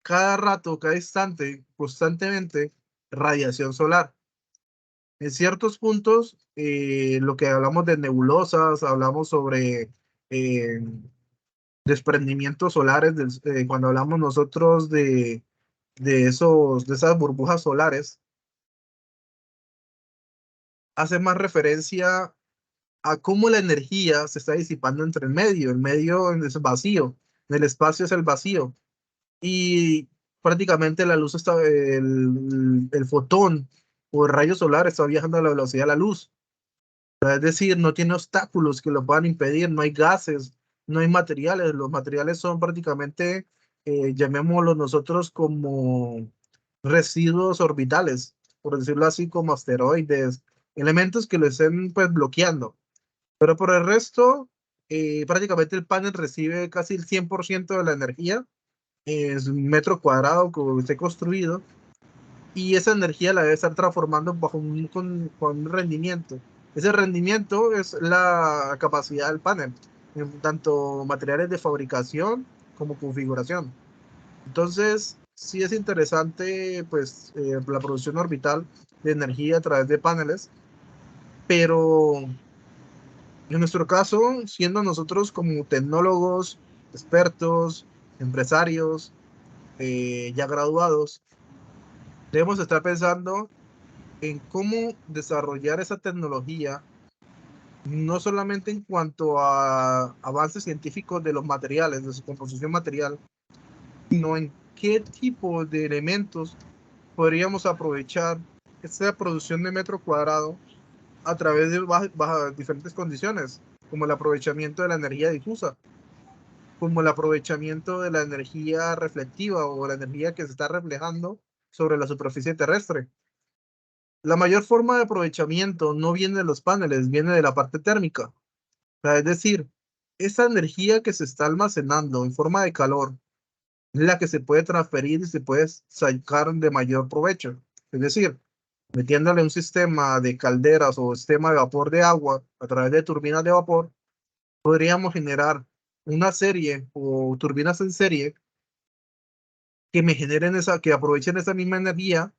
cada rato, cada instante, constantemente, radiación solar. En ciertos puntos, lo que hablamos de nebulosas, hablamos sobre eh, desprendimientos solares, cuando hablamos nosotros de esas burbujas solares, hace más referencia a cómo la energía se está disipando entre el medio es vacío, el espacio es el vacío, y prácticamente la luz está, el fotón o el rayo solar está viajando a la velocidad de la luz. Es decir, no tiene obstáculos que lo puedan impedir, no hay gases, no hay materiales. Los materiales son prácticamente, llamémoslo nosotros como residuos orbitales, por decirlo así, como asteroides, elementos que lo estén pues bloqueando. Pero por el resto, prácticamente el panel recibe casi el 100% de la energía, es un metro cuadrado que esté construido, y esa energía la debe estar transformando bajo con un rendimiento. Ese rendimiento es la capacidad del panel, en tanto materiales de fabricación como configuración. Entonces, sí es interesante pues la producción orbital de energía a través de paneles, pero en nuestro caso, siendo nosotros como tecnólogos, expertos, empresarios, ya graduados, debemos estar pensando en cómo desarrollar esa tecnología, no solamente en cuanto a avances científicos de los materiales, de su composición material, sino en qué tipo de elementos podríamos aprovechar esta producción de metro cuadrado a través de diferentes condiciones, como el aprovechamiento de la energía difusa, como el aprovechamiento de la energía reflectiva o la energía que se está reflejando sobre la superficie terrestre. La mayor forma de aprovechamiento no viene de los paneles, viene de la parte térmica. O sea, es decir, esa energía que se está almacenando en forma de calor es la que se puede transferir y se puede sacar de mayor provecho. Es decir, metiéndole un sistema de calderas o sistema de vapor de agua a través de turbinas de vapor, podríamos generar una serie o turbinas en serie que me generen esa, que aprovechen esa misma energía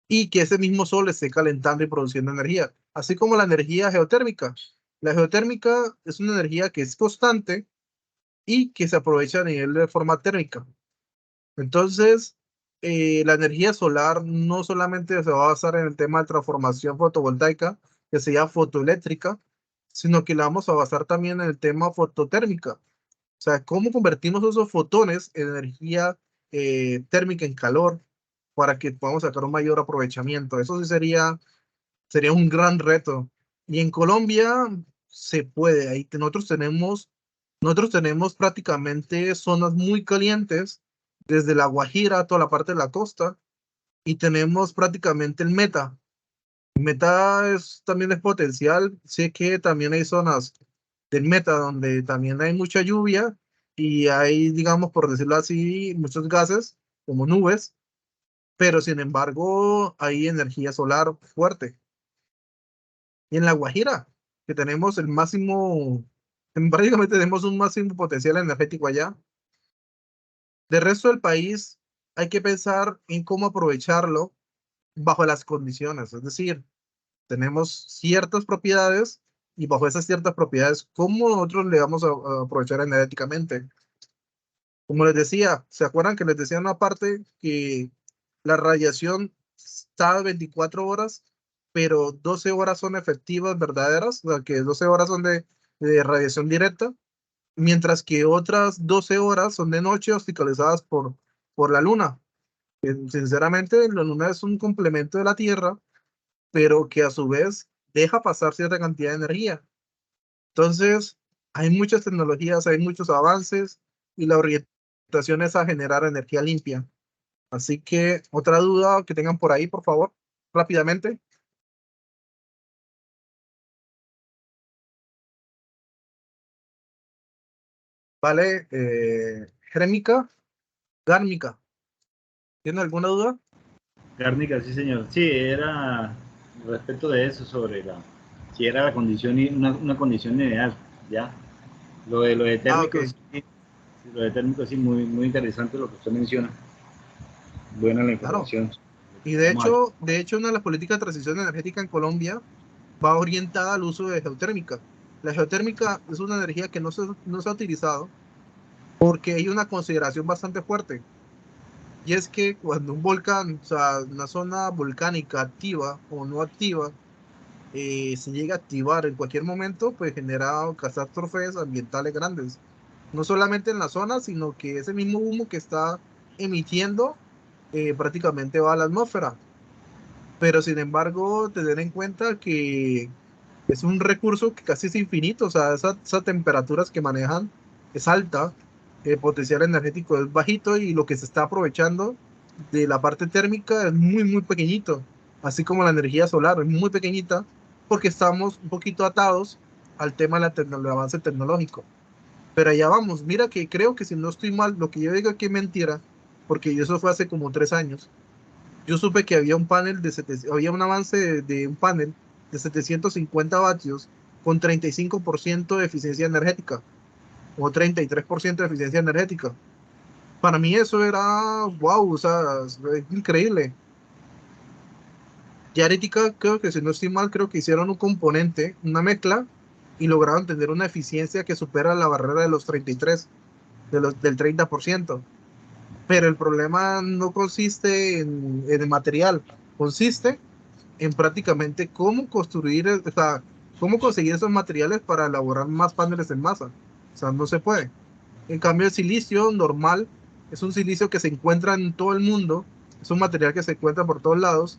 y que ese mismo sol esté calentando y produciendo energía, así como la energía geotérmica. La geotérmica es una energía que es constante y que se aprovecha a nivel de forma térmica. Entonces, la energía solar no solamente se va a basar en el tema de transformación fotovoltaica, que sería fotoeléctrica, sino que la vamos a basar también en el tema fototérmica. O sea, cómo convertimos esos fotones en energía térmica, en calor, para que podamos sacar un mayor aprovechamiento. Eso sí sería un gran reto. Y en Colombia se puede. Nosotros tenemos prácticamente zonas muy calientes, desde La Guajira a toda la parte de la costa, y tenemos prácticamente el Meta. Meta también es potencial. Sé que también hay zonas del Meta donde también hay mucha lluvia y hay, digamos, por decirlo así, muchos gases como nubes, pero sin embargo hay energía solar fuerte. Y en La Guajira, que tenemos el máximo, prácticamente tenemos un máximo potencial energético allá. Del resto del país hay que pensar en cómo aprovecharlo bajo las condiciones, es decir, tenemos ciertas propiedades y bajo esas ciertas propiedades, ¿cómo nosotros le vamos a aprovechar energéticamente? Como les decía, ¿se acuerdan que les decía una parte que la radiación está 24 horas, pero 12 horas son efectivas, verdaderas? O sea, que 12 horas son de radiación directa, mientras que otras 12 horas son de noche hospitalizadas por la luna. Sinceramente, la luna es un complemento de la Tierra, pero que a su vez deja pasar cierta cantidad de energía. Entonces, hay muchas tecnologías, hay muchos avances y la orientación es a generar energía limpia. Así que otra duda que tengan por ahí, por favor, rápidamente. ¿Vale? Gérmica, Gármica. ¿Tiene alguna duda? Cárnica, sí, señor. Sí, era respecto de eso, sobre si era la condición, una condición ideal, ¿ya? Lo de Ah, térmico, ok. sí, lo de térmico, sí, muy, muy interesante lo que usted menciona. Buena la Claro. información. Y Vamos a de hecho, una de las políticas de transición energética en Colombia va orientada al uso de geotérmica. La geotérmica es una energía que no se ha utilizado porque hay una consideración bastante fuerte. Y es que cuando un volcán, o sea, una zona volcánica activa o no activa, se llega a activar en cualquier momento, pues genera catástrofes ambientales grandes. No solamente en la zona, sino que ese mismo humo que está emitiendo prácticamente va a la atmósfera. Pero sin embargo, tener en cuenta que es un recurso que casi es infinito, o sea, esas temperaturas que manejan es alta, el potencial energético es bajito y lo que se está aprovechando de la parte térmica es muy, muy pequeñito, así como la energía solar es muy pequeñita, porque estamos un poquito atados al tema de del avance tecnológico. Pero allá vamos, mira que creo que si no estoy mal, lo que yo digo aquí es mentira, porque eso fue hace como 3 años. Yo supe que había un panel había un avance de un panel de 750 vatios con 35% de eficiencia energética o 33% de eficiencia energética. Para mí eso era wow, o sea, es increíble. Y Aretica, creo que si no estoy mal, creo que hicieron un componente, una mezcla, y lograron tener una eficiencia que supera la barrera de los 33, del 30%. Pero el problema no consiste en el material, consiste en prácticamente cómo construir, o sea, cómo conseguir esos materiales para elaborar más paneles en masa. O sea, no se puede. En cambio, el silicio normal es un silicio que se encuentra en todo el mundo, es un material que se encuentra por todos lados.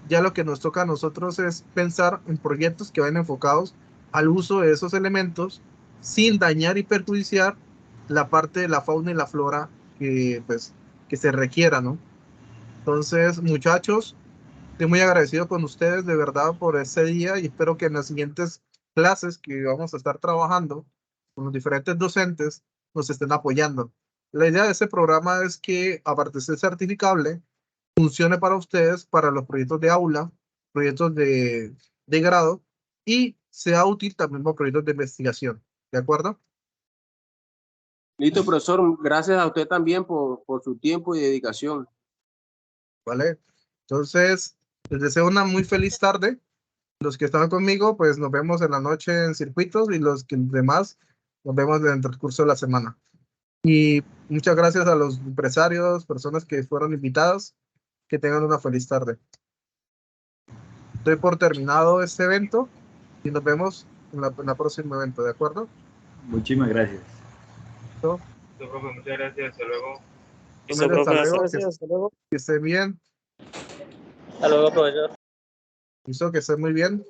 Ya lo que nos toca a nosotros es pensar en proyectos que vayan enfocados al uso de esos elementos sin dañar y perjudiciar la parte de la fauna y la flora que, pues, que se requiera, ¿no? Entonces, muchachos, estoy muy agradecido con ustedes de verdad por ese día y espero que en las siguientes clases que vamos a estar trabajando con los diferentes docentes nos estén apoyando. La idea de ese programa es que, aparte de ser certificable, funcione para ustedes, para los proyectos de aula, proyectos de grado y sea útil también para proyectos de investigación. ¿De acuerdo? Listo, profesor. Gracias a usted también por su tiempo y dedicación. ¿Vale? Entonces, les deseo una muy feliz tarde. Los que están conmigo, pues nos vemos en la noche en circuitos y los que demás nos vemos en el transcurso de la semana. Y muchas gracias a los empresarios, personas que fueron invitadas. Que tengan una feliz tarde. Doy por terminado este evento y nos vemos en la próxima evento, ¿de acuerdo? muchísimas gracias. ¿Listo? Profe, muchas gracias. Hasta luego. Hasta luego, Gracias, hasta luego. que estén bien. Hasta luego, profesor. Listo, que estén muy bien.